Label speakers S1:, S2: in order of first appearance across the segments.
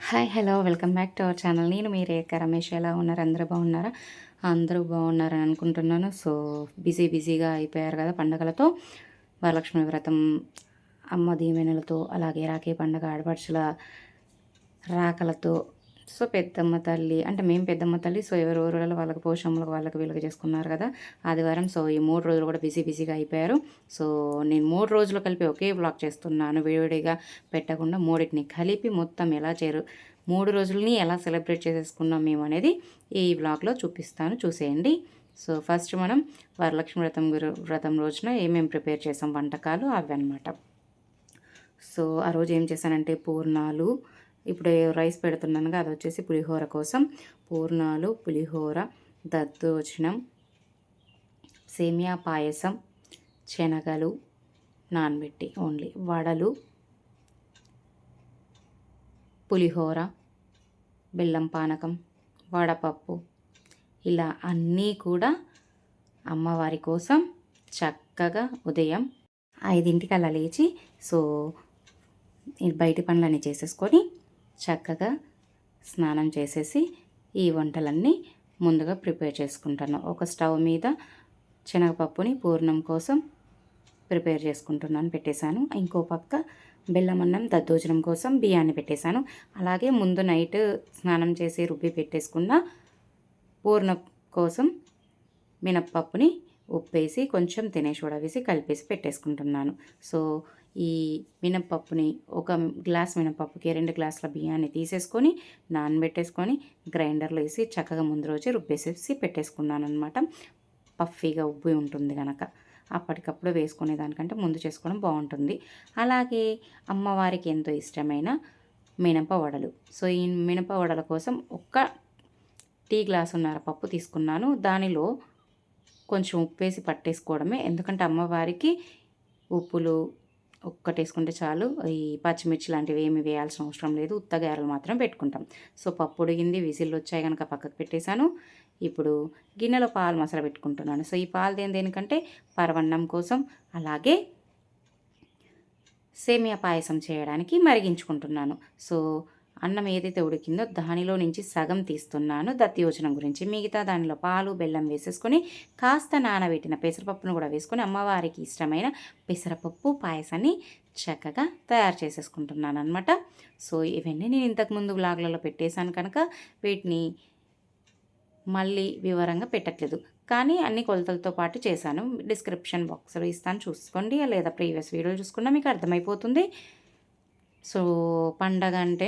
S1: Hi hello welcome back to our channel. నేను మీ రేఖ రమేష్. ఎలా ఉన్నారు? అందరూ బాగున్నారా? అందరూ బాగున్నారని అనుకుంటున్నాను. సో బిజీగా అయిపోయారు కదా పండగలతో. వరలక్ష్మి వ్రతం, అమ్మ దీవెనలతో, అలాగే రాఖీ పండగ ఆడపడుచుల రాకలతో. సో పెద్దమ్మ తల్లి అంటే మేము పెద్దమ్మ తల్లి. సో ఎవరి ఊళ్ళలో వాళ్ళకి పోషమ్మలకు వాళ్ళకి వీళ్ళకి చేసుకున్నారు కదా ఆదివారం. సో ఈ 3 రోజులు కూడా బిజీగా అయిపోయారు. సో నేను 3 రోజులు కలిపి ఒకే బ్లాగ్ చేస్తున్నాను, విడివిడిగా పెట్టకుండా మూడింటిని కలిపి మొత్తం ఎలా 3 రోజులని ఎలా సెలబ్రేట్ చేసేసుకున్నాం మేము అనేది ఈ బ్లాగ్లో చూపిస్తాను, చూసేయండి. సో ఫస్ట్ మనం వరలక్ష్మి వ్రతం రోజున ఏమేమి ప్రిపేర్ చేసాం వంటకాలు అవి అనమాట. సో ఆ రోజు ఏం చేశానంటే పూర్ణాలు, ఇప్పుడు రైస్ పెడుతున్నానుగా అది వచ్చేసి పులిహోర కోసం. పూర్ణాలు, పులిహోర, దద్దోజనం, సేమియా పాయసం, శనగలు నానబెట్టి ఓన్లీ, వడలు, పులిహోర, బెల్లం పానకం, వడపప్పు, ఇలా అన్నీ కూడా అమ్మవారి కోసం చక్కగా ఉదయం 5ంటికి అలా లేచి సో బయటి పనులన్నీ చేసేసుకొని చక్కగా స్నానం చేసేసి ఈ వంటలన్నీ ముందుగా ప్రిపేర్ చేసుకుంటాను. ఒక స్టవ్ మీద శనగపప్పుని పూర్ణం కోసం ప్రిపేర్ చేసుకుంటున్నాను, పెట్టేశాను. ఇంకో పక్క బెల్లం అన్నం దద్దోజనం కోసం బియ్యాన్ని పెట్టేశాను. అలాగే ముందు నైట్ స్నానం చేసి రుబ్బి పెట్టేసుకున్న పూర్ణం కోసం మినప్పప్పుని ఉప్పేసి కొంచెం తినే సోడా వేసి కలిపేసి పెట్టేసుకుంటున్నాను. సో ఈ మినప్పప్పుని ఒక గ్లాస్ మినప్పప్పుకి 2 గ్లాసుల బియ్యాన్ని తీసేసుకొని నానబెట్టేసుకొని గ్రైండర్లో వేసి చక్కగా ముందు రోజే రుబ్బేసేసి పెట్టేసుకున్నాను అనమాట. పఫీగా ఉబ్బి ఉంటుంది కనుక అప్పటికప్పుడు వేసుకునే దానికంటే ముందు చేసుకోవడం బాగుంటుంది. అలాగే అమ్మవారికి ఎంతో ఇష్టమైన మినప వడలు. సో ఈ మినప వడల కోసం ఒక టీ గ్లాసున్నర పప్పు తీసుకున్నాను. దానిలో కొంచెం ఉప్పేసి పట్టేసుకోవడమే, ఎందుకంటే అమ్మవారికి ఉప్పులు ఒక్కటేసుకుంటే చాలు. ఈ పచ్చిమిర్చి లాంటివి ఏమి వేయాల్సిన అవసరం లేదు, ఉత్తగాయలు మాత్రం పెట్టుకుంటాం. సో పప్పు ఉడిగింది, విజిల్లు వచ్చాయి కనుక పక్కకు పెట్టేశాను. ఇప్పుడు గిన్నెలో పాలు మసాలా పెట్టుకుంటున్నాను. సో ఈ పాలు దేనికంటే పరవన్నం కోసం, అలాగే సేమియా పాయసం చేయడానికి మరిగించుకుంటున్నాను. సో అన్నం ఏదైతే ఉడికిందో దానిలో నుంచి సగం తీస్తున్నాను దత్యోజనం గురించి. మిగతా దానిలో పాలు బెల్లం వేసేసుకొని కాస్త నానబెట్టిన పెసరపప్పును కూడా వేసుకొని అమ్మవారికి ఇష్టమైన పెసరపప్పు పాయసాన్ని చక్కగా తయారు చేసేసుకుంటున్నాను అనమాట. సో ఇవన్నీ నేను ఇంతకుముందు వ్లాగ్లలో పెట్టేశాను కనుక వీటిని మళ్ళీ వివరంగా పెట్టట్లేదు, కానీ అన్ని కొలతలతో పాటు చేశాను. డిస్క్రిప్షన్ బాక్స్లో ఇస్తాను, చూసుకోండి, లేదా ప్రీవియస్ వీడియోలు చూసుకున్నా మీకు అర్థమైపోతుంది. సో పండగ అంటే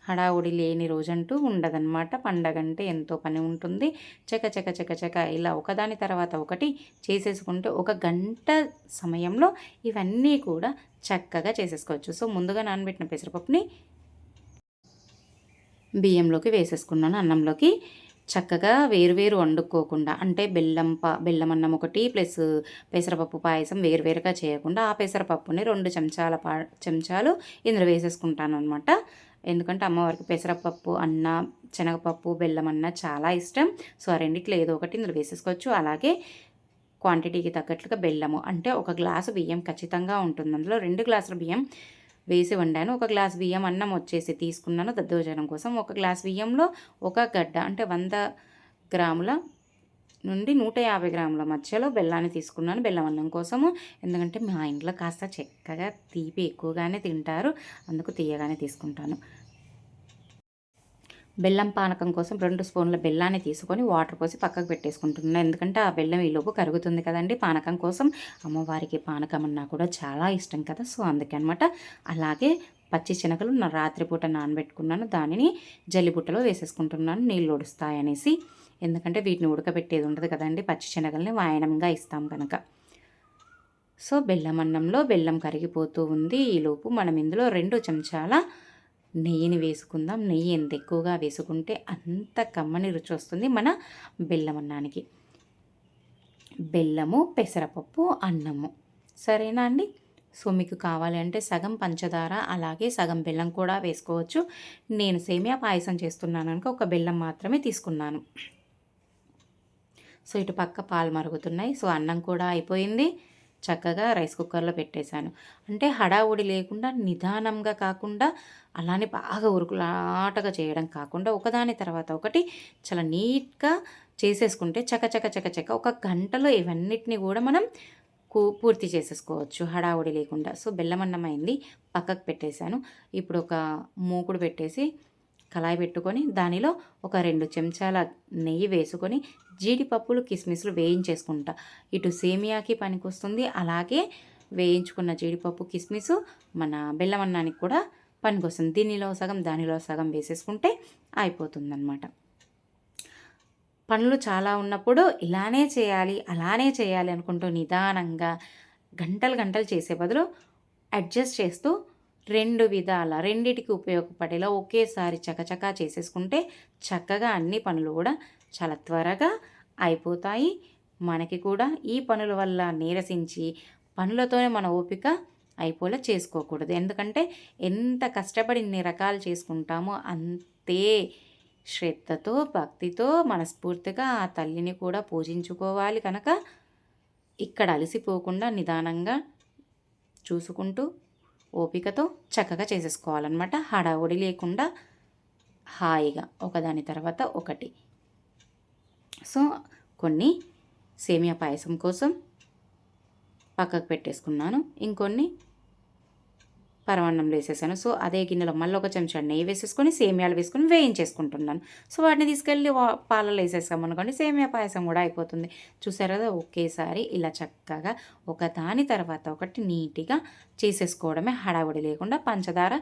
S1: హడావుడి లేని రోజంటూ ఉండదన్నమాట. పండగ అంటే ఎంతో పని ఉంటుంది. చక ఇలా ఒకదాని తర్వాత ఒకటి చేసేసుకుంటే ఒక గంట సమయంలో ఇవన్నీ కూడా చక్కగా చేసేసుకోవచ్చు. సో ముందుగా నానబెట్టిన పెసరపప్పుని బియ్యంలోకి వేసేసుకున్నాను, అన్నంలోకి. చక్కగా వేరువేరు వండుకోకుండా, అంటే బెల్లం అన్నం ఒకటి ప్లస్ పెసరపప్పు పాయసం వేరువేరుగా చేయకుండా ఆ పెసరపప్పుని 2 చెంచాలు ఇందులో వేసేసుకుంటాను అనమాట. ఎందుకంటే అమ్మవారికి పెసరపప్పు అన్న, శనగపప్పు, బెల్లం అన్న చాలా ఇష్టం. సో ఆ రెండిట్లో ఏదో ఒకటి ఇందులో వేసేసుకోవచ్చు. అలాగే క్వాంటిటీకి తగ్గట్లుగా బెల్లము, అంటే 1 గ్లాసు బియ్యం ఖచ్చితంగా ఉంటుంది. అందులో 2 గ్లాసుల బియ్యం వేసి వండాను. 1 గ్లాస్ బియ్యం అన్నం వచ్చేసి తీసుకున్నాను దద్దోజనం కోసం. 1 గ్లాస్ బియ్యంలో 1 గడ్డ అంటే 100 గ్రాముల నుండి 150 గ్రాముల మధ్యలో బెల్లాన్ని తీసుకున్నాను బెల్లం అన్నం కోసము. ఎందుకంటే మా ఇంట్లో కాస్త చక్కగా తీపి ఎక్కువగానే తింటారు, అందుకు తీయగానే తీసుకుంటాను. బెల్లం పానకం కోసం 2 స్పూన్ల బెల్లాన్ని తీసుకొని వాటర్ పోసి పక్కకు పెట్టేసుకుంటున్నాను. ఎందుకంటే ఆ బెల్లం ఈలోపు కరుగుతుంది కదండి పానకం కోసం. అమ్మవారికి పానకం అన్నా కూడా చాలా ఇష్టం కదా, సో అందుకే అనమాట. అలాగే పచ్చి శనగలు రాత్రిపూట నానబెట్టుకున్నాను, దానిని జల్లిబుట్టలో వేసేసుకుంటున్నాను నీళ్ళు ఒడుస్తాయనేసి. ఎందుకంటే వీటిని ఉడకబెట్టేది ఉండదు కదండి, పచ్చి శనగల్ని వాయనంగా ఇస్తాం కనుక. సో బెల్లం అన్నంలో బెల్లం కరిగిపోతూ ఉంది. ఈలోపు మనం ఇందులో 2 చెంచాల నెయ్యిని వేసుకుందాం. నెయ్యి ఎంత ఎక్కువగా వేసుకుంటే అంత కమ్మని రుచి వస్తుంది మన బెల్లం అన్నానికి. బెల్లము, పెసరపప్పు, అన్నము, సరేనా అండి. సో మీకు కావాలి అంటే సగం పంచదార అలాగే సగం బెల్లం కూడా వేసుకోవచ్చు. నేను సేమియా పాయసం చేస్తున్నాను కనుక ఒక బెల్లం మాత్రమే తీసుకున్నాను. సో ఇటు పక్క పాలు మరుగుతున్నాయి. సో అన్నం కూడా అయిపోయింది. చక్కగా రైస్ కుక్కర్లో పెట్టేశాను. అంటే హడావుడి లేకుండా నిదానంగా కాకుండా అలానే బాగా ఉరుకులాటగా చేయడం కాకుండా ఒకదాని తర్వాత ఒకటి చాలా నీట్గా చేసేసుకుంటే చక ఒక గంటలో ఇవన్నిటిని కూడా మనం పూర్తి చేసేసుకోవచ్చు హడావుడి లేకుండా. సో బెల్లం అన్నం అయింది, పక్కకు పెట్టేశాను. ఇప్పుడు ఒక మూకుడు పెట్టేసి కళాయి పెట్టుకొని దానిలో ఒక 2 చెంచాల నెయ్యి వేసుకొని జీడిపప్పులు కిస్మిస్లు వేయించేసుకుంటా. ఇటు సేమియాకి పనికొస్తుంది, అలాగే వేయించుకున్న జీడిపప్పు కిస్మిస్ మన బెల్లం అన్నానికి కూడా పనికొస్తుంది. దీనిలో సగం దానిలో సగం వేసేసుకుంటే అయిపోతుందన్నమాట. పనులు చాలా ఉన్నప్పుడు ఇలానే చేయాలి అలానే చేయాలి అనుకుంటూ నిదానంగా గంటలు చేసే బదులు అడ్జస్ట్ చేస్తూ 2 విధాల రెండిటికి ఉపయోగపడేలా ఒకేసారి చకచకా చేసేసుకుంటే చక్కగా అన్ని పనులు కూడా చాలా త్వరగా అయిపోతాయి. మనకి కూడా ఈ పనుల వల్ల నీరసించి పనులతోనే మన ఓపిక అయిపోలే చేసుకోకూడదు. ఎందుకంటే ఎంత కష్టపడి ఇన్ని రకాలు చేసుకుంటామో అంతే శ్రద్ధతో భక్తితో మనస్ఫూర్తిగా ఆ తల్లిని కూడా పూజించుకోవాలి. కనుక ఇక్కడ అలసిపోకుండా నిదానంగా చూసుకుంటూ ఓపికతో చక్కగా చేసేసుకోవాలన్నమాట. హడావుడి లేకుండా హాయిగా ఒకదాని తర్వాత ఒకటి. సో కొన్ని సేమియా పాయసం కోసం పక్కకు పెట్టేసుకున్నాను, ఇంకొన్ని పరమాన్నం వేసేసాను. సో అదే గిన్నెలో మళ్ళీ ఒక చెంచా నెయ్యి వేసేసుకొని సేమియాలు వేసుకొని వేయించేసుకుంటున్నాను. సో వాటిని తీసుకెళ్ళి పాలలో వేసేసామనుకోండి సేమియా పాయసం కూడా అయిపోతుంది. చూసారు కదా, ఒకేసారి ఇలా చక్కగా ఒకదాని తర్వాత ఒకటి నీట్గా చేసేసుకోవడమే, హడావుడి లేకుండా. పంచదార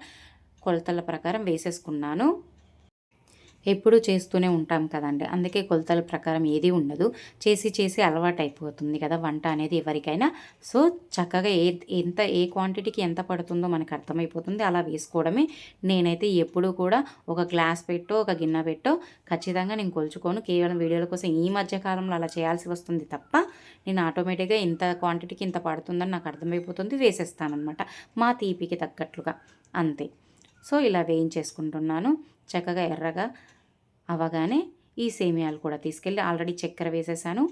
S1: కొలతల ప్రకారం వేసేసుకున్నాను. ఎప్పుడూ చేస్తూనే ఉంటాం కదండి, అందుకే కొలతల ప్రకారం ఏది ఉండదు. చేసి అలవాటు అయిపోతుంది కదా వంట అనేది ఎవరికైనా. సో చక్కగా ఏ క్వాంటిటీకి ఎంత పడుతుందో మనకు అర్థమైపోతుంది, అలా వేసుకోవడమే. నేనైతే ఎప్పుడూ కూడా ఒక గ్లాస్ పెట్టో ఒక గిన్నె పెట్టో ఖచ్చితంగా నేను కొలుచుకోను. కేవలం వీడియోల కోసం ఈ మధ్య కాలంలో అలా చేయాల్సి వస్తుంది తప్ప నేను ఆటోమేటిక్గా ఇంత క్వాంటిటీకి ఇంత పడుతుందని నాకు అర్థమైపోతుంది, వేసేస్తానమాట మా తీపికి తగ్గట్లుగా, అంతే. సో ఇలా వేయించేసుకుంటున్నాను. చక్కగా ఎర్రగా అవగానే ఈ సేమియాలు కూడా తీసుకెళ్ళి ఆల్రెడీ చక్కెర వేసేసాను,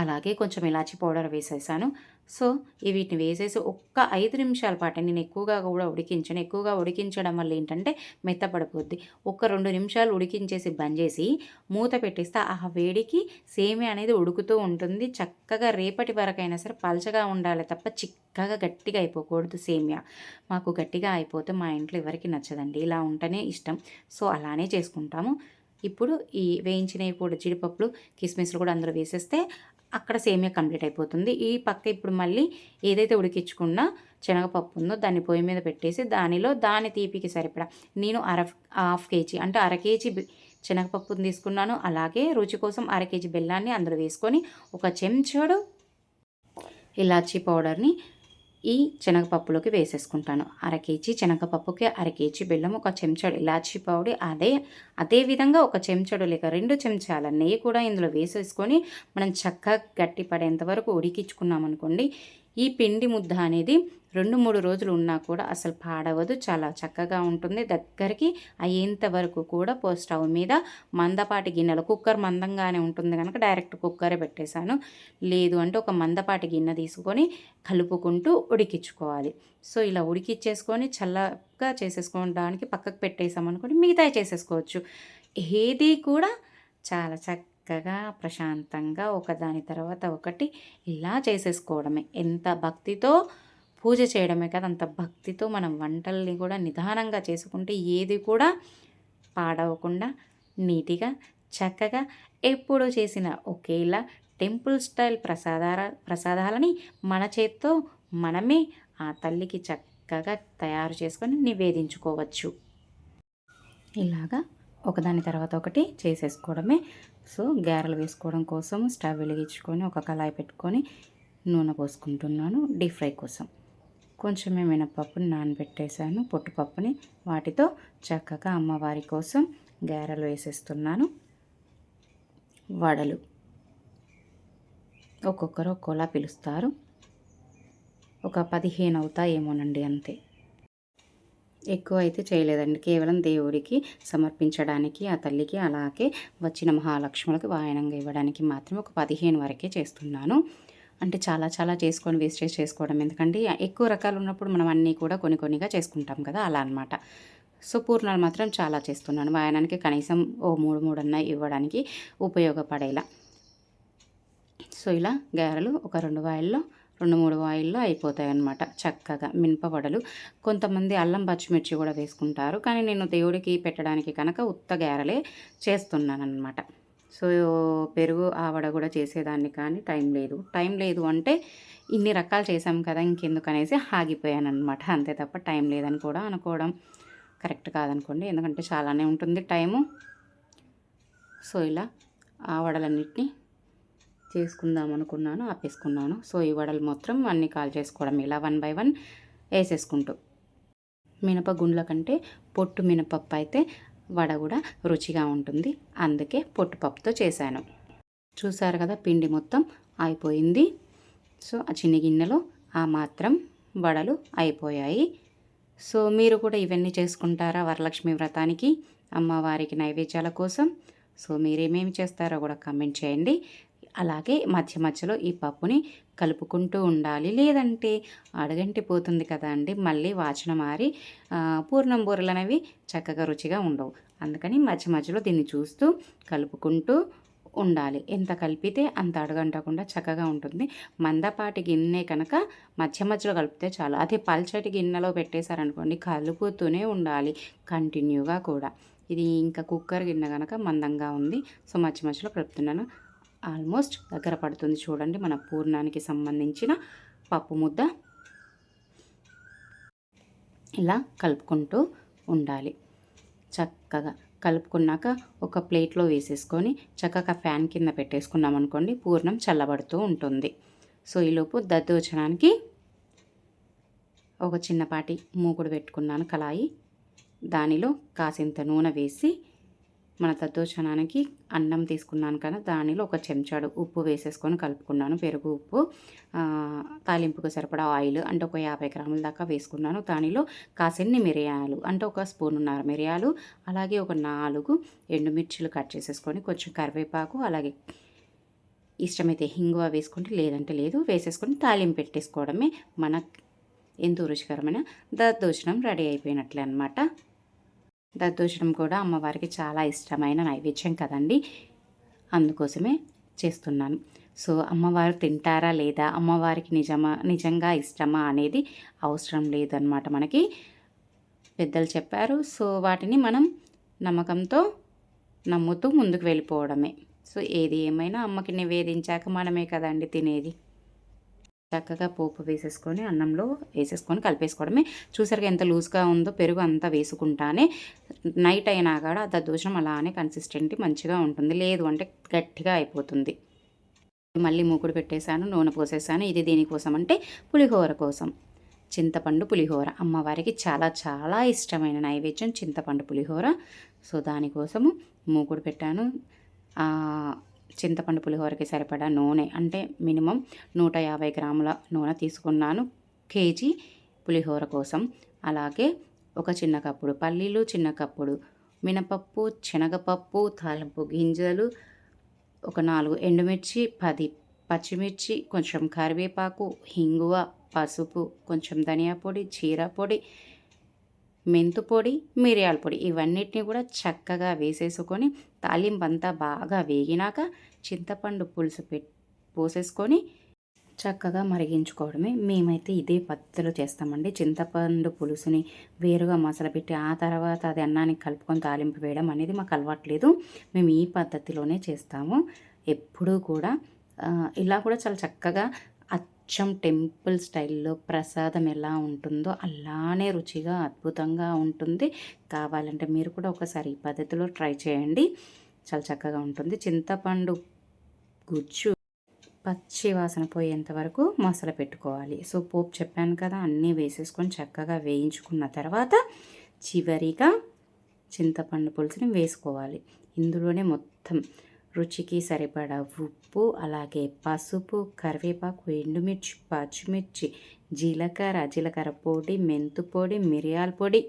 S1: అలాగే కొంచెం ఇలాచీ పౌడర్ వేసేసాను. సో వీటిని వేసేసి ఒక్క 5 నిమిషాల పాటు, నేను ఎక్కువగా కూడా ఉడికించను. ఎక్కువగా ఉడికించడం వల్ల ఏంటంటే మెత్తపడిపోద్ది. ఒక 2 నిమిషాలు ఉడికించేసి బంద్ చేసి మూత పెట్టేస్తే ఆ వేడికి సేమియా అనేది ఉడుకుతూ ఉంటుంది. చక్కగా రేపటి వరకైనా సరే పలచగా ఉండాలి తప్ప చిక్కగా గట్టిగా అయిపోకూడదు సేమియా. మాకు గట్టిగా అయిపోతే మా ఇంట్లో ఎవరికి నచ్చదండి, ఇలా ఉంటేనే ఇష్టం. సో అలానే చేసుకుంటాము. ఇప్పుడు ఈ వేయించినవి కూడా జీడిపప్పులు కిస్మిస్లు కూడా అందులో వేసేస్తే అక్కడ సేమియా కంప్లీట్ అయిపోతుంది. ఈ పక్క ఇప్పుడు మళ్ళీ ఏదైతే ఉడికించుకున్న శనగపప్పు ఉందో దాన్ని పొయ్యి మీద పెట్టేసి దానిలో దాని తీపికి సరిపడా నేను హాఫ్ కేజీ అంటే 1/2 కేజీ శనగపప్పుని తీసుకున్నాను. అలాగే రుచి కోసం 1/2 కేజీ బెల్లాన్ని అందులో వేసుకొని ఒక చెంచాడు ఇలాచీ పౌడర్ని ఈ శనగపప్పులోకి వేసేసుకుంటాను. 1/2 కేజీ శనగపప్పుకి 1/2 కేజీ బెల్లం, ఒక చెంచాడు ఇలాచీ పౌడర్, అదే విధంగా ఒక చెంచాడు లేక 2 చెంచాల నెయ్యి కూడా ఇందులో వేసేసుకొని మనం చక్కగా గట్టి పడేంత వరకు ఉడికించుకున్నామనుకోండి, ఈ పిండి ముద్ద అనేది 2-3 రోజులు ఉన్నా కూడా అసలు పాడవదు, చాలా చక్కగా ఉంటుంది. దగ్గరికి అయ్యేంత వరకు కూడా స్టవ్ మీద మందపాటి గిన్నెలో, కుక్కర్ మందంగానే ఉంటుంది కనుక డైరెక్ట్ కుక్కరే పెట్టేశాను. లేదు అంటే ఒక మందపాటి గిన్నె తీసుకొని కలుపుకుంటూ ఉడికించుకోవాలి. సో ఇలా ఉడికిచ్చేసుకొని చల్లగా చేసేసుకోవడానికి పక్కకు పెట్టేసామనుకోండి, మిగతా చేసేసుకోవచ్చు. ఏది కూడా చాలా చక్కగా ప్రశాంతంగా ఒకదాని తర్వాత ఒకటి ఇలా చేసేసుకోవడమే. ఎంత భక్తితో పూజ చేయడమే కదా, అంత భక్తితో మనం వంటల్ని కూడా నిదానంగా చేసుకుంటే ఏది కూడా పాడవకుండా నీట్గా చక్కగా ఎప్పుడూ చేసిన ఒకేలా టెంపుల్ స్టైల్ ప్రసాదాలని మన చేత్తో మనమే ఆ తల్లికి చక్కగా తయారు చేసుకొని నివేదించుకోవచ్చు. ఇలాగా ఒకదాని తర్వాత ఒకటి చేసేసుకోవడమే. సో గారెలు వేసుకోవడం కోసం స్టవ్ వెలిగించుకొని ఒక కళాయి పెట్టుకొని నూనె పోసుకుంటున్నాను డీప్ ఫ్రై కోసం. కొంచెమే మినపప్పుని నానబెట్టేశాను, పొట్టుపప్పుని. వాటితో చక్కగా అమ్మవారి కోసం గారెలు వేసేస్తున్నాను. వడలు ఒక్కొక్కరు ఒక్కోలా పిలుస్తారు, ఒక 15 అవుతాయేమోనండి అంతే. ఎక్కువ అయితే చేయలేదండి, కేవలం దేవుడికి సమర్పించడానికి ఆ తల్లికి అలాగే వచ్చిన మహాలక్ష్ములకు వాయనంగా ఇవ్వడానికి మాత్రమే ఒక 15 వరకే చేస్తున్నాను. అంటే చాలా చాలా చేసుకొని వేస్టేజ్ చేసుకోవడం ఎందుకంటే ఎక్కువ రకాలు ఉన్నప్పుడు మనం అన్నీ కూడా కొన్ని కొన్నిగా చేసుకుంటాం కదా, అలా అనమాట. సో పూర్ణాలు మాత్రం చాలా చేస్తున్నాను. వాయనానికి కనీసం ఓ 3 అన్నా ఇవ్వడానికి ఉపయోగపడేలా. సో ఇలా గారెలు ఒక 2 వాయిల్లో 2-3 వాయిల్లో అయిపోతాయన్నమాట చక్కగా. మినపవడలు కొంతమంది అల్లం పచ్చిమిర్చి కూడా వేసుకుంటారు, కానీ నేను దేవుడికి పెట్టడానికి కనుక ఉత్త గారెలే చేస్తున్నానన్నమాట. సో పెరుగు ఆవడ కూడా చేసేదాన్ని, కానీ టైం లేదు అంటే ఇన్ని రకాలు చేసాం కదా ఇంకెందుకు అనేసి ఆగిపోయానమాట. అంతే తప్ప టైం లేదని కూడా అనుకోవడం కరెక్ట్ కాదనుకోండి, ఎందుకంటే చాలానే ఉంటుంది టైము. సో ఇలా ఆ వడలన్నిటిని చేసుకుందాం అనుకున్నాను, ఆపేసుకున్నాను. సో ఈ వడలు మొత్తం అన్నీ కాల్ చేసుకోవడం ఇలా 1 బై 1 వేసేసుకుంటూ. మినప గుండ్ల కంటే పొట్టు మినపప్పు అయితే వడ కూడా రుచిగా ఉంటుంది, అందుకే పొట్టుపప్పుతో చేశాను. చూసారు కదా పిండి మొత్తం అయిపోయింది. సో ఆ చిన్న గిన్నెలో ఆ మాత్రం వడలు అయిపోయాయి. సో మీరు కూడా ఇవన్నీ చేసుకుంటారా వరలక్ష్మి వ్రతానికి, అమ్మవారికి నైవేద్యాల కోసం? సో మీరేమేమి చేస్తారో కూడా కామెంట్ చేయండి. అలాగే మధ్య మధ్యలో ఈ పప్పుని కలుపుకుంటూ ఉండాలి, లేదంటే అడగంటి పోతుంది కదా అండి, మళ్ళీ వాచన మారి పూర్ణం బూరెలు అనేవి చక్కగా రుచిగా ఉండవు. అందుకని మధ్య మధ్యలో దీన్ని చూస్తూ కలుపుకుంటూ ఉండాలి. ఎంత కలిపితే అంత అడుగంటకుండా చక్కగా ఉంటుంది. మందపాటి గిన్నె కనుక మధ్య మధ్యలో కలిపితే చాలు. అదే పల్చటి గిన్నెలో పెట్టేశారనుకోండి కలుపుతూనే ఉండాలి కంటిన్యూగా కూడా. ఇది ఇంకా కుక్కర్ గిన్నె కనుక మందంగా ఉంది, సో మధ్య మధ్యలో కలుపుతున్నాను. ఆల్మోస్ట్ దగ్గర పడుతుంది చూడండి మన పూర్ణానికి సంబంధించిన పప్పు ముద్ద. ఇలా కలుపుకుంటూ ఉండాలి. చక్కగా కలుపుకున్నాక ఒక ప్లేట్లో వేసేసుకొని చక్కగా ఫ్యాన్ కింద పెట్టేసుకున్నాం అనుకోండి, పూర్ణం చల్లబడుతూ ఉంటుంది. సో ఈలోపు దద్దోజనానికి ఒక చిన్నపాటి మూకుడు పెట్టుకున్నాను కళాయి. దానిలో కాసింత నూనె వేసి మన దద్దోజనానికి అన్నం తీసుకున్నాను కదా, దానిలో ఒక చెంచాడు ఉప్పు వేసేసుకొని కలుపుకున్నాను. పెరుగు ఉప్పు, తాలింపుకు సరిపడా ఆయిల్ అంటే ఒక 50 గ్రాముల దాకా వేసుకున్నాను. దానిలో కాసిన్ని మిరియాలు అంటే ఒక స్పూనున్నర మిరియాలు, అలాగే ఒక 4 ఎండుమిర్చిలు కట్ చేసేసుకొని కొంచెం కరివేపాకు, అలాగే ఇష్టమైతే హింగువ వేసుకుంటే లేదంటే లేదు వేసేసుకొని తాలింపు పెట్టేసుకోవడమే. మన ఎంతో రుచికరమైన దద్దోజనం రెడీ అయిపోయినట్లే అనమాట. దద్దోజనం కూడా అమ్మవారికి చాలా ఇష్టమైన నైవేద్యం కదండి, అందుకోసమే చేస్తున్నాను. సో అమ్మవారు తింటారా లేదా, అమ్మవారికి నిజంగా ఇష్టమా అనేది అవసరం లేదనమాట. మనకి పెద్దలు చెప్పారు, సో వాటిని మనం నమ్మకంతో నమ్ముతూ ముందుకు వెళ్ళిపోవడమే. సో ఏది ఏమైనా అమ్మకి నివేదించాక మనమే కదండి తినేది. చక్కగా పోపు వేసేసుకొని అన్నంలో వేసేసుకొని కలిపేసుకోవడమే. చూసారుగా ఎంత లూజ్గా ఉందో, పెరుగు అంతా వేసుకుంటానే నైట్ అయినా కూడా దద్దోజనం అలానే కన్సిస్టెంట్ మంచిగా ఉంటుంది, లేదు అంటే గట్టిగా అయిపోతుంది. మళ్ళీ మూకుడు పెట్టేశాను, నూనె పోసేసాను. ఇది దేనికోసం అంటే పులిహోర కోసం. చింతపండు పులిహోర అమ్మవారికి చాలా చాలా ఇష్టమైన నైవేద్యం చింతపండు పులిహోర. సో దానికోసము మూకుడు పెట్టాను. చింతపండు పులిహోరకి సరిపడా నూనె అంటే మినిమం 150 గ్రాముల నూనె తీసుకున్నాను కేజీ పులిహోర కోసం. అలాగే ఒక చిన్న కప్పుడు పల్లీలు, చిన్న కప్పుడు మినపప్పు, శనగపప్పు, తాలింపు గింజలు, ఒక 4 ఎండుమిర్చి, 10 పచ్చిమిర్చి, కొంచెం కరివేపాకు, హింగువ, పసుపు, కొంచెం ధనియా పొడి, జీరా పొడి, మెంతు పొడి, మిరియాల పొడి ఇవన్నిటిని కూడా చక్కగా వేసేసుకొని తాలింపు అంతా బాగా వేగినాక చింతపండు పులుసు పోసేసుకొని చక్కగా మరిగించుకోవడమే. మేమైతే ఇదే పద్ధతిలో చేస్తామండి. చింతపండు పులుసుని వేరుగా మసలపెట్టి ఆ తర్వాత అది అన్నానికి కలుపుకొని తాలింపు వేయడం అనేది మాకు అలవాట్లేదు. మేము ఈ పద్ధతిలోనే చేస్తాము ఎప్పుడూ కూడా. ఇలా కూడా చాలా చక్కగా అచ్చం టెంపుల్ స్టైల్లో ప్రసాదం ఎలా ఉంటుందో అలానే రుచిగా అద్భుతంగా ఉంటుంది. కావాలంటే మీరు కూడా ఒకసారి ఈ పద్ధతిలో ట్రై చేయండి, చాలా చక్కగా ఉంటుంది. చింతపండు గుజ్జు పచ్చి వాసన పోయేంత వరకు మసాలా పెట్టుకోవాలి. సో పోపు చెప్పాను కదా, అన్నీ వేసేసుకొని చక్కగా వేయించుకున్న తర్వాత చివరిగా చింతపండు పులుసుని వేసుకోవాలి. ఇందులోనే మొత్తం రుచికి సరిపడా ఉప్పు, అలాగే పసుపు, కరివేపాకు, ఎండుమిర్చి, పచ్చిమిర్చి, జీలకర్ర పొడి, మెంతు పొడి, మిరియాల పొడి,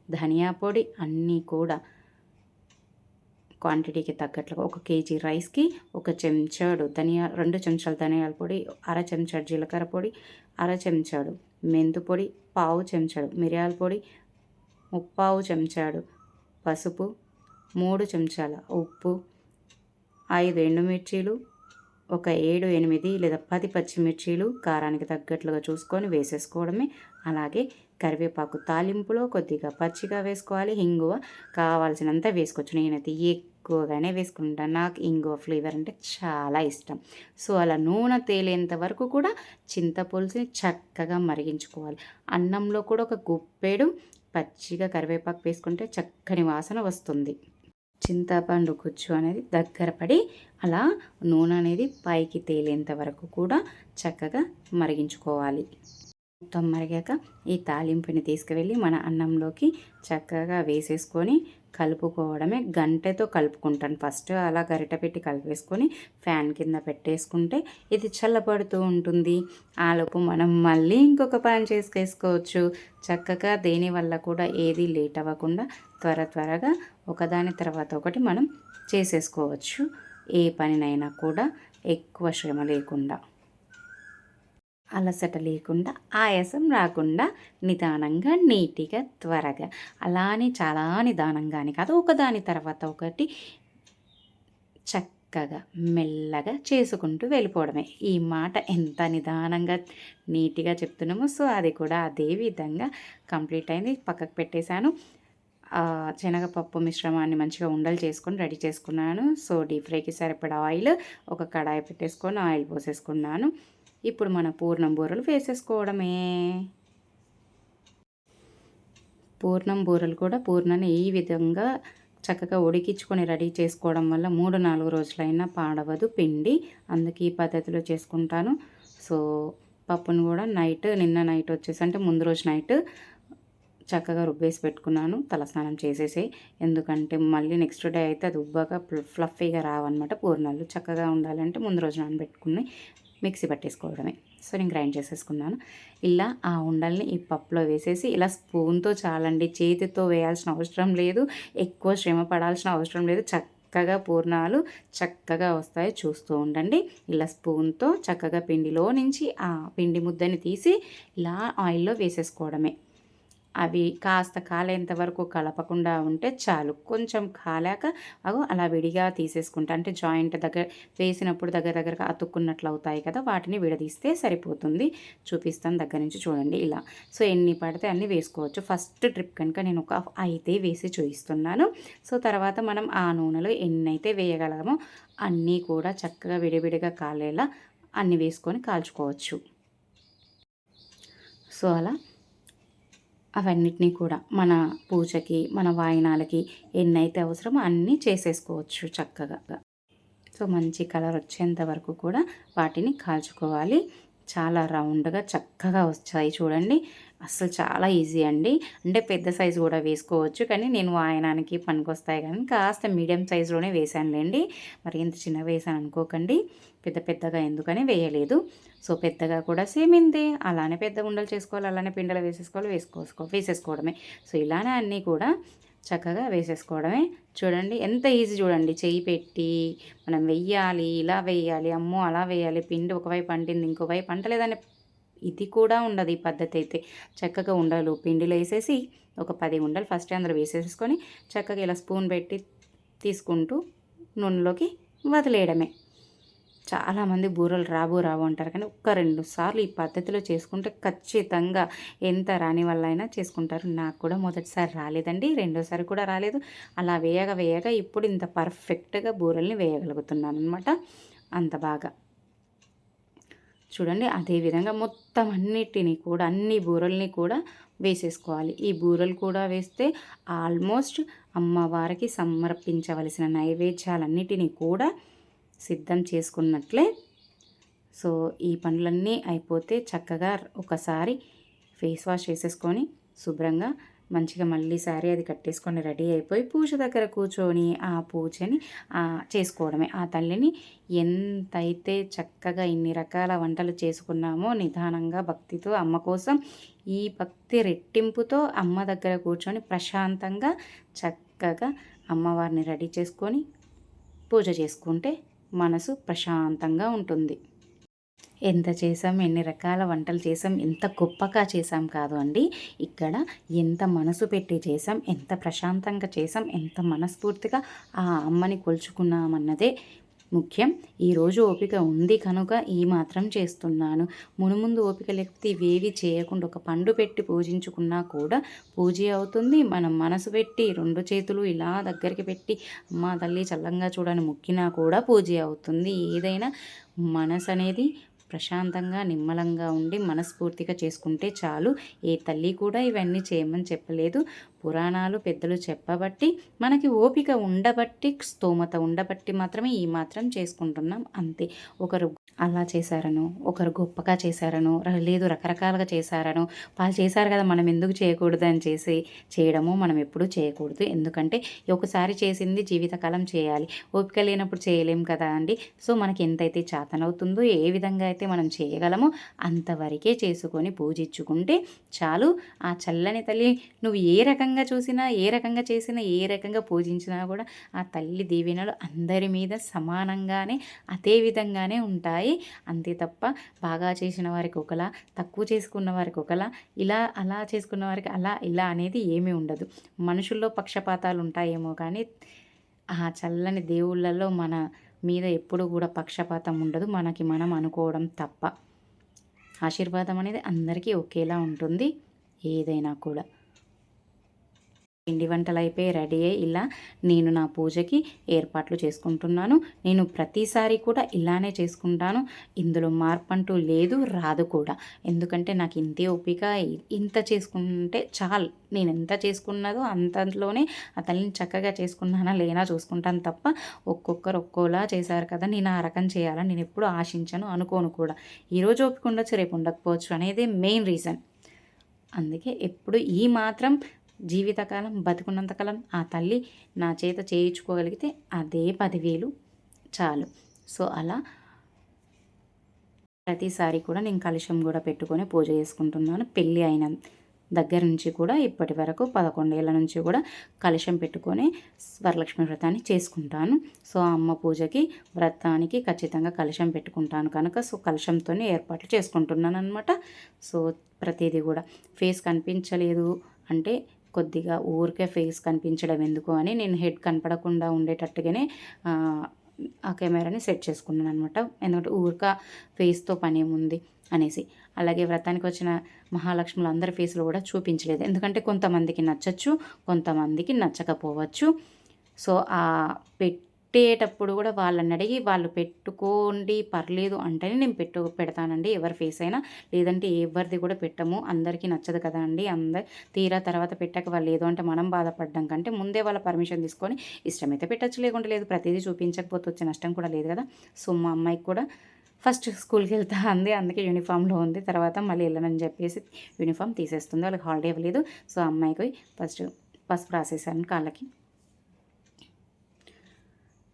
S1: ధనియా పొడి అన్నీ కూడా క్వాంటిటీకి తగ్గట్లుగా 1 కేజీ రైస్కి 1 చెంచాడు 2 చెంచాలు ధనియాల పొడి, అర చెంచాడు జీలకర్ర పొడి, అర చెంచాడు మెంతు పొడి, పావు చెంచాడు మిరియాల పొడి, ముప్పావు చెంచాడు పసుపు, 3 చెంచాల ఉప్పు, 5 ఎండుమిర్చీలు, ఒక 7, 8 లేదా 10 పచ్చిమిర్చీలు కారానికి తగ్గట్లుగా చూసుకొని వేసేసుకోవడమే. అలాగే కరివేపాకు తాలింపులో కొద్దిగా పచ్చిగా వేసుకోవాలి. ఇంగువ కావాల్సినంత వేసుకోవచ్చు. నేనైతే ఎక్కువగానే వేసుకుంటాను. నాకు ఇంగువ ఫ్లేవర్ అంటే చాలా ఇష్టం. సో అలా నూనె తేలేంత వరకు కూడా చింతపులుసుని చక్కగా మరిగించుకోవాలి. అన్నంలో కూడా ఒక గుప్పెడు పచ్చిగా కరివేపాకు వేసుకుంటే చక్కని వాసన వస్తుంది. చింతపండు గుజ్జు అనేది దగ్గర పడి అలా నూనె అనేది పైకి తేలేంత వరకు కూడా చక్కగా మరిగించుకోవాలి. మొత్తం మరిగాక ఈ తాలింపుని తీసుకువెళ్ళి మన అన్నంలోకి చక్కగా వేసేసుకొని కలుపుకోవడమే. గంటెతో కలుపుకుంటాను ఫస్ట్. అలా గరిట పెట్టి కలిపేసుకొని ఫ్యాన్ కింద పెట్టేసుకుంటే ఇది చల్లబడుతూ ఉంటుంది. ఆలోపు మనం మళ్ళీ ఇంకొక పని చేసుకేసుకోవచ్చు. చక్కగా దేనివల్ల కూడా ఏది లేట్ అవ్వకుండా త్వరగా ఒకదాని తర్వాత ఒకటి మనం చేసేసుకోవచ్చు. ఏ పనినైనా కూడా ఎక్కువ శ్రమ లేకుండా, అలసట లేకుండా, ఆయాసం రాకుండా నిదానంగా నీట్గా త్వరగా అలానే చాలా నిదానంగానే కాదు ఒకదాని తర్వాత ఒకటి చక్కగా మెల్లగా చేసుకుంటూ వెళ్ళిపోవడమే. ఈ మాట ఎంత నిదానంగా నీట్గా చెప్తున్నామో సో అది కూడా అదే విధంగా కంప్లీట్ అయింది. పక్కకు పెట్టేశాను. శనగపప్పు మిశ్రమాన్ని మంచిగా ఉండలు చేసుకొని రెడీ చేసుకున్నాను. సో డీప్ ఫ్రైకి సరిపడా ఆయిల్ ఒక కడాయి పెట్టేసుకొని ఆయిల్ పోసేసుకున్నాను. ఇప్పుడు మన పూర్ణం బూరలు వేసేసుకోవడమే. పూర్ణం బూరలు కూడా పూర్ణాన్ని ఈ విధంగా చక్కగా ఉడికించుకొని రెడీ చేసుకోవడం వల్ల 3-4 రోజులైనా పాడవదు పిండి. అందుకే ఈ పద్ధతిలో చేసుకుంటాను. సో పప్పును కూడా నిన్న నైట్ వచ్చేసి అంటే ముందు రోజు నైట్ చక్కగా రుబ్బేసి పెట్టుకున్నాను. తలస్నానం చేసేసి, ఎందుకంటే మళ్ళీ నెక్స్ట్ డే అయితే అది ఉబ్బగా ఫ్లఫీగా రావన్నమాట. పూర్ణాలు చక్కగా ఉండాలంటే ముందు రోజు నానబెట్టుకుని మిక్సీ పట్టేసుకోవడమే. సో నేను గ్రైండ్ చేసేసుకున్నాను. ఇలా ఆ ఉండల్ని ఈ పప్పులో వేసేసి ఇలా స్పూన్తో చాలండి. చేతితో వేయాల్సిన అవసరం లేదు. ఎక్కువ శ్రమ పడాల్సిన అవసరం లేదు. చక్కగా పూర్ణాలు చక్కగా వస్తాయి. చూస్తూ ఉండండి. ఇలా స్పూన్తో చక్కగా పిండిలో నుంచి ఆ పిండి ముద్దని తీసి ఇలా ఆయిల్లో వేసేసుకోవడమే. అవి కాస్త కాలేంత వరకు కలపకుండా ఉంటే చాలు. కొంచెం కాలాక అలా విడిగా తీసేసుకుంటా. అంటే జాయింట్ దగ్గర వేసినప్పుడు దగ్గరగా అతుక్కున్నట్లు అవుతాయి కదా, వాటిని విడదీస్తే సరిపోతుంది. చూపిస్తాను దగ్గర నుంచి చూడండి ఇలా. సో ఎన్ని పడితే అన్నీ వేసుకోవచ్చు. ఫస్ట్ ట్రిప్ కనుక నేను ఒక 5 వేసి చూపిస్తున్నాను. సో తర్వాత మనం ఆ నూనెలో ఎన్నైతే వేయగలమో అన్నీ కూడా చక్కగా విడివిడిగా కాలేలా అన్నీ వేసుకొని కాల్చుకోవచ్చు. సో అలా అవన్నిటినీ కూడా మన పూజకి, మన వాయినాలకి ఎన్నైతే అవసరమో అన్నీ చేసేసుకోవచ్చు చక్కగా. సో మంచి కలర్ వచ్చేంత వరకు కూడా వాటిని కాల్చుకోవాలి. చాలా రౌండ్గా చక్కగా వచ్చాయి చూడండి. అస్సలు చాలా ఈజీ అండి. అంటే పెద్ద సైజు కూడా వేసుకోవచ్చు, కానీ నేను వాయనానికి పనికొస్తాయి కానీ కాస్త మీడియం సైజులోనే వేసానులేండి. మరి ఇంత చిన్న వేసాను అనుకోకండి. పెద్దగా ఎందుకని వేయలేదు. సో పెద్దగా కూడా సేమ్ ఇంతే. అలానే పెద్ద ఉండలు చేసుకోవాలి, అలానే పిండలు వేసేసుకోవడమే. సో ఇలానే అన్నీ కూడా చక్కగా వేసేసుకోవడమే. చూడండి ఎంత ఈజీ చూడండి. చెయ్యి పెట్టి మనం వెయ్యాలి, ఇలా వేయాలి, అమ్మో అలా వేయాలి, పిండి ఒకవైపు అంటింది ఇంకోవైపు అంటలేదని ఇది కూడా ఉండదు. ఈ పద్ధతి అయితే చక్కగా ఉండలు పిండిలో వేసేసి ఒక 10 ఉండలు ఫస్ట్ అందులో వేసేసుకొని చక్కగా ఇలా స్పూన్ పెట్టి తీసుకుంటూ నూనెలోకి వదిలేయడమే. చాలామంది బూరెలు రావు అంటారు, కానీ 1-2 సార్లు ఈ పద్ధతిలో చేసుకుంటే ఖచ్చితంగా ఎంత రాని వాళ్ళైనా చేసుకుంటారు. నాకు కూడా మొదటిసారి రాలేదండి, రెండోసారి కూడా రాలేదు. అలా వేయగా ఇప్పుడు ఇంత పర్ఫెక్ట్గా బూరెల్ని వేయగలుగుతున్నాను అనమాట. అంత బాగా చూడండి. అదేవిధంగా మొత్తం అన్ని బూరెల్ని కూడా వేసేసుకోవాలి. ఈ బూరెలు కూడా వేస్తే ఆల్మోస్ట్ అమ్మవారికి సమర్పించవలసిన నైవేద్యాలన్నిటినీ కూడా సిద్ధం చేసుకున్నట్లే. సో ఈ పనులన్నీ అయిపోతే చక్కగా ఒకసారి ఫేస్ వాష్ చేసేసుకొని శుభ్రంగా మంచిగా మళ్ళీ సారీ అది కట్టేసుకొని రెడీ అయిపోయి పూజ దగ్గర కూర్చొని ఆ పూజని చేసుకోవడమే. ఆ తల్లిని ఎంతైతే చక్కగా ఇన్ని రకాల వంటలు చేసుకున్నామో నిదానంగా భక్తితో అమ్మ కోసం ఈ భక్తి రెట్టింపుతో అమ్మ దగ్గర కూర్చొని ప్రశాంతంగా చక్కగా చక్కగా అమ్మవారిని రెడీ చేసుకొని పూజ చేసుకుంటే మనసు ప్రశాంతంగా ఉంటుంది. ఎంత చేసాం, ఎన్ని రకాల వంటలు చేసాం, ఎంత గొప్పగా చేసాం కాదు అండి. ఇక్కడ ఎంత మనసు పెట్టి చేసాం, ఎంత ప్రశాంతంగా చేసాం, ఎంత మనస్ఫూర్తిగా ఆ అమ్మని కొలుచుకున్నామన్నదే ముఖ్యం. ఈరోజు ఓపిక ఉంది కనుక ఈ మాత్రం చేస్తున్నాను. మునుముందు ఓపిక లేకపోతే ఇవేవి చేయకుండా ఒక పండు పెట్టి పూజించుకున్నా కూడా పూజ అవుతుంది. మనం మనసు పెట్టి 2 చేతులు ఇలా దగ్గరికి పెట్టి అమ్మ తల్లి చల్లంగా చూడని మొక్కినా కూడా పూజ అవుతుంది. ఏదైనా మనసు అనేది ప్రశాంతంగా నిమ్మలంగా ఉండి మనస్ఫూర్తిగా చేసుకుంటే చాలు. ఏ తల్లి కూడా ఇవన్నీ చేయమని చెప్పలేదు. పురాణాలు పెద్దలు చెప్పబట్టి మనకి ఓపిక ఉండబట్టి స్తోమత ఉండబట్టి మాత్రమే ఈ మాత్రం చేసుకుంటున్నాం అంతే. ఒకరు అలా చేశారనో, ఒకరు గొప్పగా చేశారనో, లేదు రకరకాలుగా చేశారనో, వాళ్ళు చేశారు కదా మనం ఎందుకు చేయకూడదు అని చేయడము మనం ఎప్పుడూ చేయకూడదు. ఎందుకంటే ఒకసారి చేసింది జీవితకాలం చేయాలి. ఓపిక లేనప్పుడు చేయలేం కదా అండి. సో మనకి ఎంతైతే చేతనవుతుందో, ఏ విధంగా అయితే మనం చేయగలమో అంతవరకే చేసుకొని పూజించుకుంటే చాలు. ఆ చల్లని తల్లి నువ్వు ఏ రకంగా చూసినా, ఏ రకంగా చేసినా, ఏ రకంగా పూజించినా కూడా ఆ తల్లి దీవెనలు అందరి మీద సమానంగానే అదే విధంగానే ఉంటాయి. అంతే తప్ప బాగా చేసిన వారికి ఒకలా, తక్కువ చేసుకున్న వారికి ఒకలా, ఇలా అలా చేసుకున్న వారికి అలా ఇలా అనేది ఏమీ ఉండదు. మనుషుల్లో పక్షపాతాలు ఉంటాయేమో కానీ ఆ చల్లని దేవుళ్ళలో మన మీద ఎప్పుడు కూడా పక్షపాతం ఉండదు. మనకి మనం అనుకోవడం తప్ప. ఆశీర్వాదం అనేది అందరికీ ఒకేలా ఉంటుంది ఏదైనా కూడా. పిండి వంటలు అయిపోయి రెడీ అయ్యి ఇలా నేను నా పూజకి ఏర్పాట్లు చేసుకుంటున్నాను. నేను ప్రతిసారి కూడా ఇలానే చేసుకుంటాను. ఇందులో మార్పు అంటూ లేదు, రాదు కూడా. ఎందుకంటే నాకు ఇంతే ఓపిక, ఇంత చేసుకుంటే చాలు. నేను ఎంత చేసుకున్నదో అంతలోనే ఆ తల్లిని చక్కగా చేసుకున్నానా లేనా చూసుకుంటాను తప్ప ఒక్కొక్కరు ఒక్కోలా చేశారు కదా నేను ఆ రకం చేయాలని నేను ఎప్పుడు ఆశించను, అనుకోను కూడా. ఈరోజు ఓపిక ఉండొచ్చు, రేపు ఉండకపోవచ్చు అనేది మెయిన్ రీజన్. అందుకే ఎప్పుడు ఈ మాత్రం జీవితకాలం బతుకున్నంతకాలం ఆ తల్లి నా చేత చేయించుకోగలిగితే అదే 10,000 చాలు. సో అలా ప్రతిసారి కూడా నేను కలశం కూడా పెట్టుకొని పూజ చేసుకుంటున్నాను. పెళ్ళి అయిన దగ్గర నుంచి కూడా ఇప్పటి వరకు 11 ఏళ్ళ నుంచి కూడా కలశం పెట్టుకొని వరలక్ష్మి వ్రతాన్ని చేసుకుంటాను. సో అమ్మ పూజకి వ్రతానికి ఖచ్చితంగా కలశం పెట్టుకుంటాను కనుక సో కలశంతోనే ఏర్పాట్లు చేసుకుంటున్నాను అనమాట. సో ప్రతిదీ కూడా ఫేస్ కనిపించలేదు అంటే కొద్దిగా ఊరికే ఫేస్ కనిపించడం ఎందుకు అని నేను హెడ్ కనపడకుండా ఉండేటట్టుగానే ఆ కెమెరాని సెట్ చేసుకున్నాను అనమాట. ఎందుకంటే ఊరిక ఫేస్తో పని ఏముంది అనేసి. అలాగే వ్రతానికి వచ్చిన మహాలక్ష్ములు అందరి ఫేస్లో కూడా చూపించలేదు. ఎందుకంటే కొంతమందికి నచ్చచ్చు, కొంతమందికి నచ్చకపోవచ్చు. సో ఆ పెట్టేటప్పుడు కూడా వాళ్ళని అడిగి వాళ్ళు పెట్టుకోండి పర్లేదు అంటేనే నేను పెడతానండి ఎవరి ఫేస్ అయినా. లేదంటే ఎవరిది కూడా పెట్టము, అందరికీ నచ్చదు కదా అండి. తీరా తర్వాత పెట్టాక వాళ్ళు ఏదో అంటే మనం బాధపడడం కంటే ముందే వాళ్ళ పర్మిషన్ తీసుకొని ఇష్టమైతే పెట్టచ్చు, లేకుంటే లేదు. ప్రతిదీ చూపించకపోతే వచ్చే నష్టం కూడా లేదు కదా. సో మా అమ్మాయికి కూడా ఫస్ట్ స్కూల్కి వెళ్తా అంది, అందుకే యూనిఫామ్లో ఉంది. తర్వాత మళ్ళీ వెళ్ళనని చెప్పేసి యూనిఫామ్ తీసేస్తుంది, వాళ్ళకి హాలిడే ఇవ్వలేదు. సో అమ్మాయికి ఫస్ట్ పసుపు రాసేసాను కాళ్ళకి.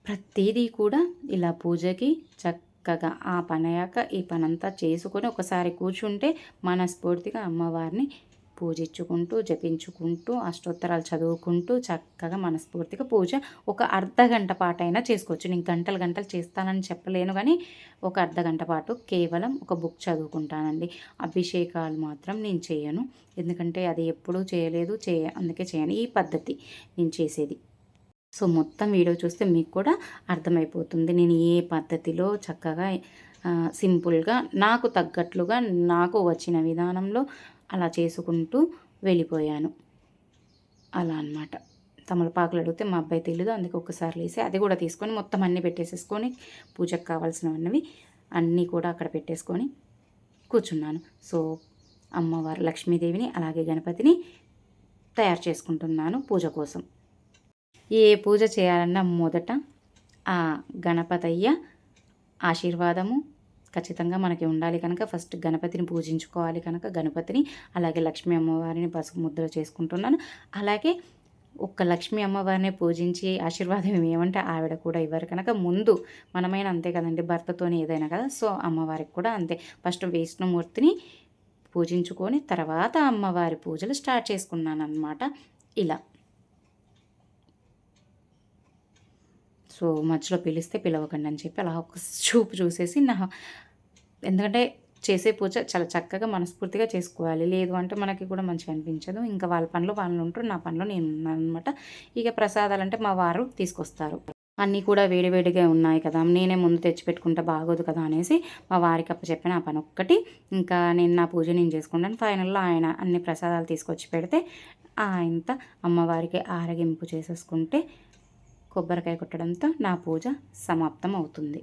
S1: ప్రతిదీ కూడా ఇలా పూజకి చక్కగా ఆ పని అయ్యాక ఈ పనంతా చేసుకొని ఒకసారి కూర్చుంటే మనస్ఫూర్తిగా అమ్మవారిని పూజించుకుంటూ జపించుకుంటూ అష్టోత్తరాలు చదువుకుంటూ చక్కగా మనస్ఫూర్తిగా పూజ ఒక అర్ధగంట పాటైనా చేసుకోవచ్చు. నేను గంటలు గంటలు చేస్తానని చెప్పలేను కానీ ఒక అర్ధగంట పాటు కేవలం ఒక బుక్ చదువుకుంటానండి. అభిషేకాలు మాత్రం నేను చేయను, ఎందుకంటే అది ఎప్పుడూ చేయలేదు, అందుకే చేయను. ఈ పద్ధతి నేను చేసేది. సో మొత్తం వీడియో చూస్తే మీకు కూడా అర్థమైపోతుంది నేను ఏ పద్ధతిలో చక్కగా సింపుల్గా నాకు తగ్గట్లుగా నాకు వచ్చిన విధానంలో అలా చేసుకుంటూ వెళ్ళిపోయాను. అలా అనమాట. తమలపాకులు అడిగితే మా అబ్బాయి తెలియదు, అందుకే ఒక్కసారి లేసి అది కూడా తీసుకొని మొత్తం అన్నీ పెట్టేసేసుకొని పూజకు కావాల్సినవన్నీ అన్నీ కూడా అక్కడ పెట్టేసుకొని కూర్చున్నాను. సో అమ్మవారు లక్ష్మీదేవిని అలాగే గణపతిని తయారు చేసుకుంటున్నాను పూజ కోసం. ఏ పూజ చేయాలన్నా మొదట ఆ గణపతయ్య ఆశీర్వాదము ఖచ్చితంగా మనకి ఉండాలి కనుక ఫస్ట్ గణపతిని పూజించుకోవాలి కనుక గణపతిని అలాగే లక్ష్మీ అమ్మవారిని పసుపు ముద్ర చేసుకుంటున్నాను. అలాగే ఒక్క లక్ష్మీ అమ్మవారిని పూజించి ఆశీర్వాదం ఏమంటే ఆవిడ కూడా ఇవ్వరు కనుక ముందు మనమైనా అంతే కదండి, భర్తతోనే ఏదైనా కదా. సో అమ్మవారికి కూడా అంతే, ఫస్ట్ విష్ణుమూర్తిని పూజించుకొని తర్వాత అమ్మవారి పూజలు స్టార్ట్ చేసుకున్నాను అనమాట. ఇలా సో మధ్యలో పిలిస్తే పిలవకండి అని చెప్పి అలా ఒక చూపు చూసేసి ఎందుకంటే చేసే పూజ చాలా చక్కగా మనస్ఫూర్తిగా చేసుకోవాలి. లేదు అంటే మనకి కూడా మంచిగా అనిపించదు. ఇంకా వాళ్ళ పనిలో వాళ్ళు ఉంటారు. నా పనిలో నేను ఉన్నాననమాట. ఇక ప్రసాదాలంటే మా వారు తీసుకొస్తారు. అన్నీ కూడా వేడివేడిగా ఉన్నాయి కదా! నేనే ముందు తెచ్చిపెట్టుకుంటే బాగోదు కదా అనేసి మా వారికి అప్పచెప్పాను ఆ పని ఒక్కటి. ఇంకా నేను నా పూజ నేను చేసుకుంటాను. ఫైనల్‌లో ఆయన అన్ని ప్రసాదాలు తీసుకొచ్చి పెడితే ఆయనతో అమ్మవారికి ఆరగింపు చేసేసుకుంటే కొబ్బరికాయ కొట్టడంతో నా పూజ సమాప్తం అవుతుంది.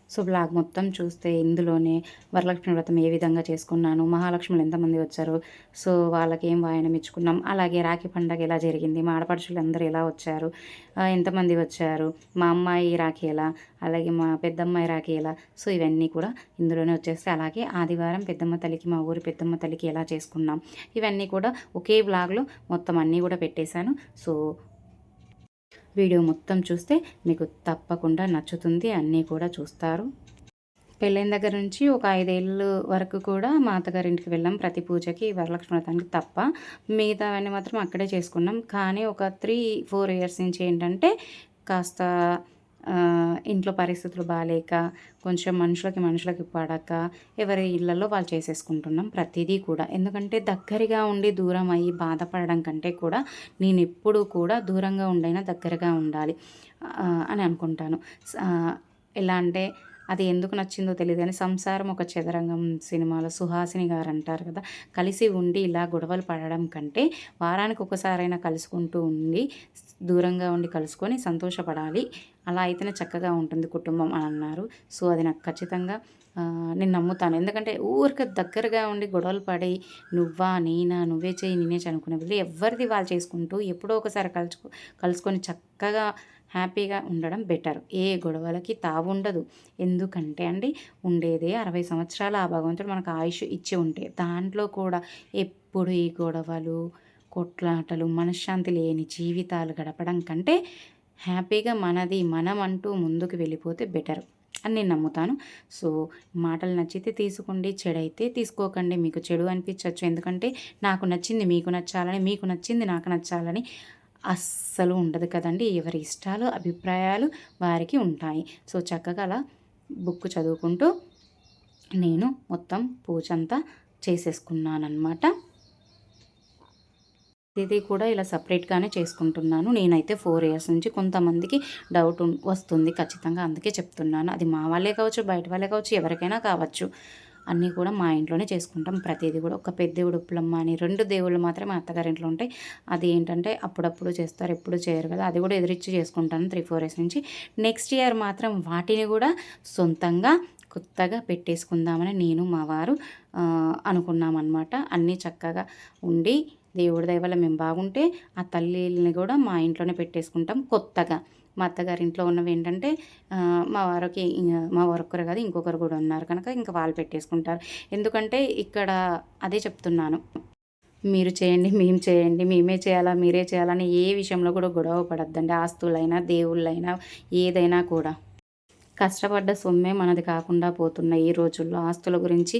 S1: సో బ్లాగ్ మొత్తం చూస్తే ఇందులోనే వరలక్ష్మి వ్రతం ఏ విధంగా చేసుకున్నాను, మహాలక్ష్ములు ఎంతమంది వచ్చారు, సో వాళ్ళకి ఏం వాయనం ఇచ్చుకున్నాం, అలాగే రాఖీ పండగ ఎలా జరిగింది, మా ఆడపడుచులు అందరూ ఎలా వచ్చారు, ఎంతమంది వచ్చారు, మా అమ్మాయి రాఖీ ఎలా, అలాగే మా పెద్దమ్మాయి రాఖీ ఎలా, సో ఇవన్నీ కూడా ఇందులోనే వచ్చేస్తే అలాగే ఆదివారం పెద్దమ్మ తల్లికి మా ఊరి పెద్దమ్మ తల్లికి ఎలా చేసుకున్నాం ఇవన్నీ కూడా ఒకే బ్లాగ్లో మొత్తం అన్నీ కూడా పెట్టేశాను. సో వీడియో మొత్తం చూస్తే మీకు తప్పకుండా నచ్చుతుంది. అన్నీ కూడా చూస్తారు. పెళ్ళైన దగ్గర నుంచి ఒక 5 ఏళ్ళు వరకు కూడా మా అత్తగారింటికి వెళ్ళాం ప్రతి పూజకి, వరలక్ష్మి వ్రతానికి తప్ప. మిగతావన్నీ మాత్రం అక్కడే చేసుకున్నాం. కానీ ఒక 3, 4 ఇయర్స్ నుంచి ఏంటంటే కాస్త ఇంట్లో పరిస్థితులు బాలేక, కొంచెం మనుషులకి పడక, ఎవరి ఇళ్లలో వాళ్ళు చేసేసుకుంటున్నాం ప్రతిదీ కూడా. ఎందుకంటే దగ్గరగా ఉండి దూరం అయ్యి బాధపడడం కంటే కూడా నేనెప్పుడూ కూడా దూరంగా ఉండైనా దగ్గరగా ఉండాలి అని అనుకుంటాను. ఎలా అంటే అది ఎందుకు నచ్చిందో తెలియదు కానీ 'సంసారం ఒక చదరంగం' సినిమాలో సుహాసిని గారు అంటారు కదా, కలిసి ఉండి ఇలా గొడవలు పడడం కంటే వారానికి ఒకసారైనా కలుసుకుంటూ ఉండి దూరంగా ఉండి కలుసుకొని సంతోషపడాలి, అలా అయితేనే చక్కగా ఉంటుంది కుటుంబం అని అన్నారు. సో అది నాకు ఖచ్చితంగా నేను నమ్ముతాను. ఎందుకంటే ఊరికే దగ్గరగా ఉండి గొడవలు పడి నువ్వా నేనా నువ్వే చేయి నేనే చేయి అనుకునే బదులు ఎవరిది వాళ్ళు చేసుకుంటూ ఎప్పుడో ఒకసారి కలుసుకొని చక్కగా హ్యాపీగా ఉండడం బెటర్. ఏ గొడవలకి తావుండదు. ఎందుకంటే అండి ఉండేదే 60 సంవత్సరాలు ఆ భగవంతుడు మనకు ఆయుష్ ఇచ్చి ఉంటే దాంట్లో కూడా ఎప్పుడు ఈ గొడవలు, కొట్లాటలు, మనశ్శాంతి లేని జీవితాలు గడపడం కంటే హ్యాపీగా మనం అంటూ ముందుకు వెళ్ళిపోతే బెటర్ అని నేను నమ్ముతాను. సో మాటలు నచ్చితే తీసుకోండి, చెడైతే తీసుకోకండి. మీకు చెడు అనిపించవచ్చు. ఎందుకంటే నాకు నచ్చింది మీకు నచ్చాలని, మీకు నచ్చింది నాకు నచ్చాలని అస్సలు ఉండదు కదండి. ఎవరి ఇష్టాలు అభిప్రాయాలు వారికి ఉంటాయి. సో చక్కగా అలా బుక్ చదువుకుంటూ నేను మొత్తం పూజ అంతా చేసేసుకున్నానమాట. ఇది కూడా ఇలా సపరేట్గానే చేసుకుంటున్నాను. నేనైతే 4 ఇయర్స్ నుంచి. కొంతమందికి డౌట్ వస్తుంది ఖచ్చితంగా, అందుకే చెప్తున్నాను. అది మా వాళ్ళే కావచ్చు, బయట వాళ్ళే కావచ్చు, ఎవరికైనా కావచ్చు. అన్నీ కూడా మా ఇంట్లోనే చేసుకుంటాం ప్రతిదీ కూడా. ఒక పెద్ద దేవుడు ఉప్పులమ్మ అని 2 దేవుళ్ళు మాత్రమే అత్తగారింట్లో ఉంటాయి. అది ఏంటంటే అప్పుడప్పుడు చేస్తారు, ఎప్పుడు చేయరు కదా, అది కూడా ఎదురిచ్చి చేసుకుంటాను 3, 4 ఇయర్స్ నుంచి. నెక్స్ట్ ఇయర్ మాత్రం వాటిని కూడా సొంతంగా కొత్తగా పెట్టేసుకుందామని నేను మా వారు అనుకున్నామన్నమాట. అన్నీ చక్కగా ఉండి దేవుడి దయ వల్ల మేము బాగుంటే ఆ తల్లిని కూడా మా ఇంట్లోనే పెట్టేసుకుంటాం కొత్తగా. మా అత్తగారి ఇంట్లో ఉన్నవి ఏంటంటే మా వారొక్కరు కాదు ఇంకొకరు కూడా ఉన్నారు కనుక ఇంకా వాళ్ళు పెట్టేసుకుంటారు. ఎందుకంటే ఇక్కడ అదే చెప్తున్నాను, మీరు చేయండి, మేము చేయండి, మేమే చేయాలా, మీరే చేయాలని ఏ విషయంలో కూడా గొడవ పడద్దండి. ఆస్తులైనా దేవుళ్ళైనా ఏదైనా కూడా. కష్టపడ్డ సొమ్మే మనది కాకుండా పోతున్న ఈ రోజుల్లో ఆస్తుల గురించి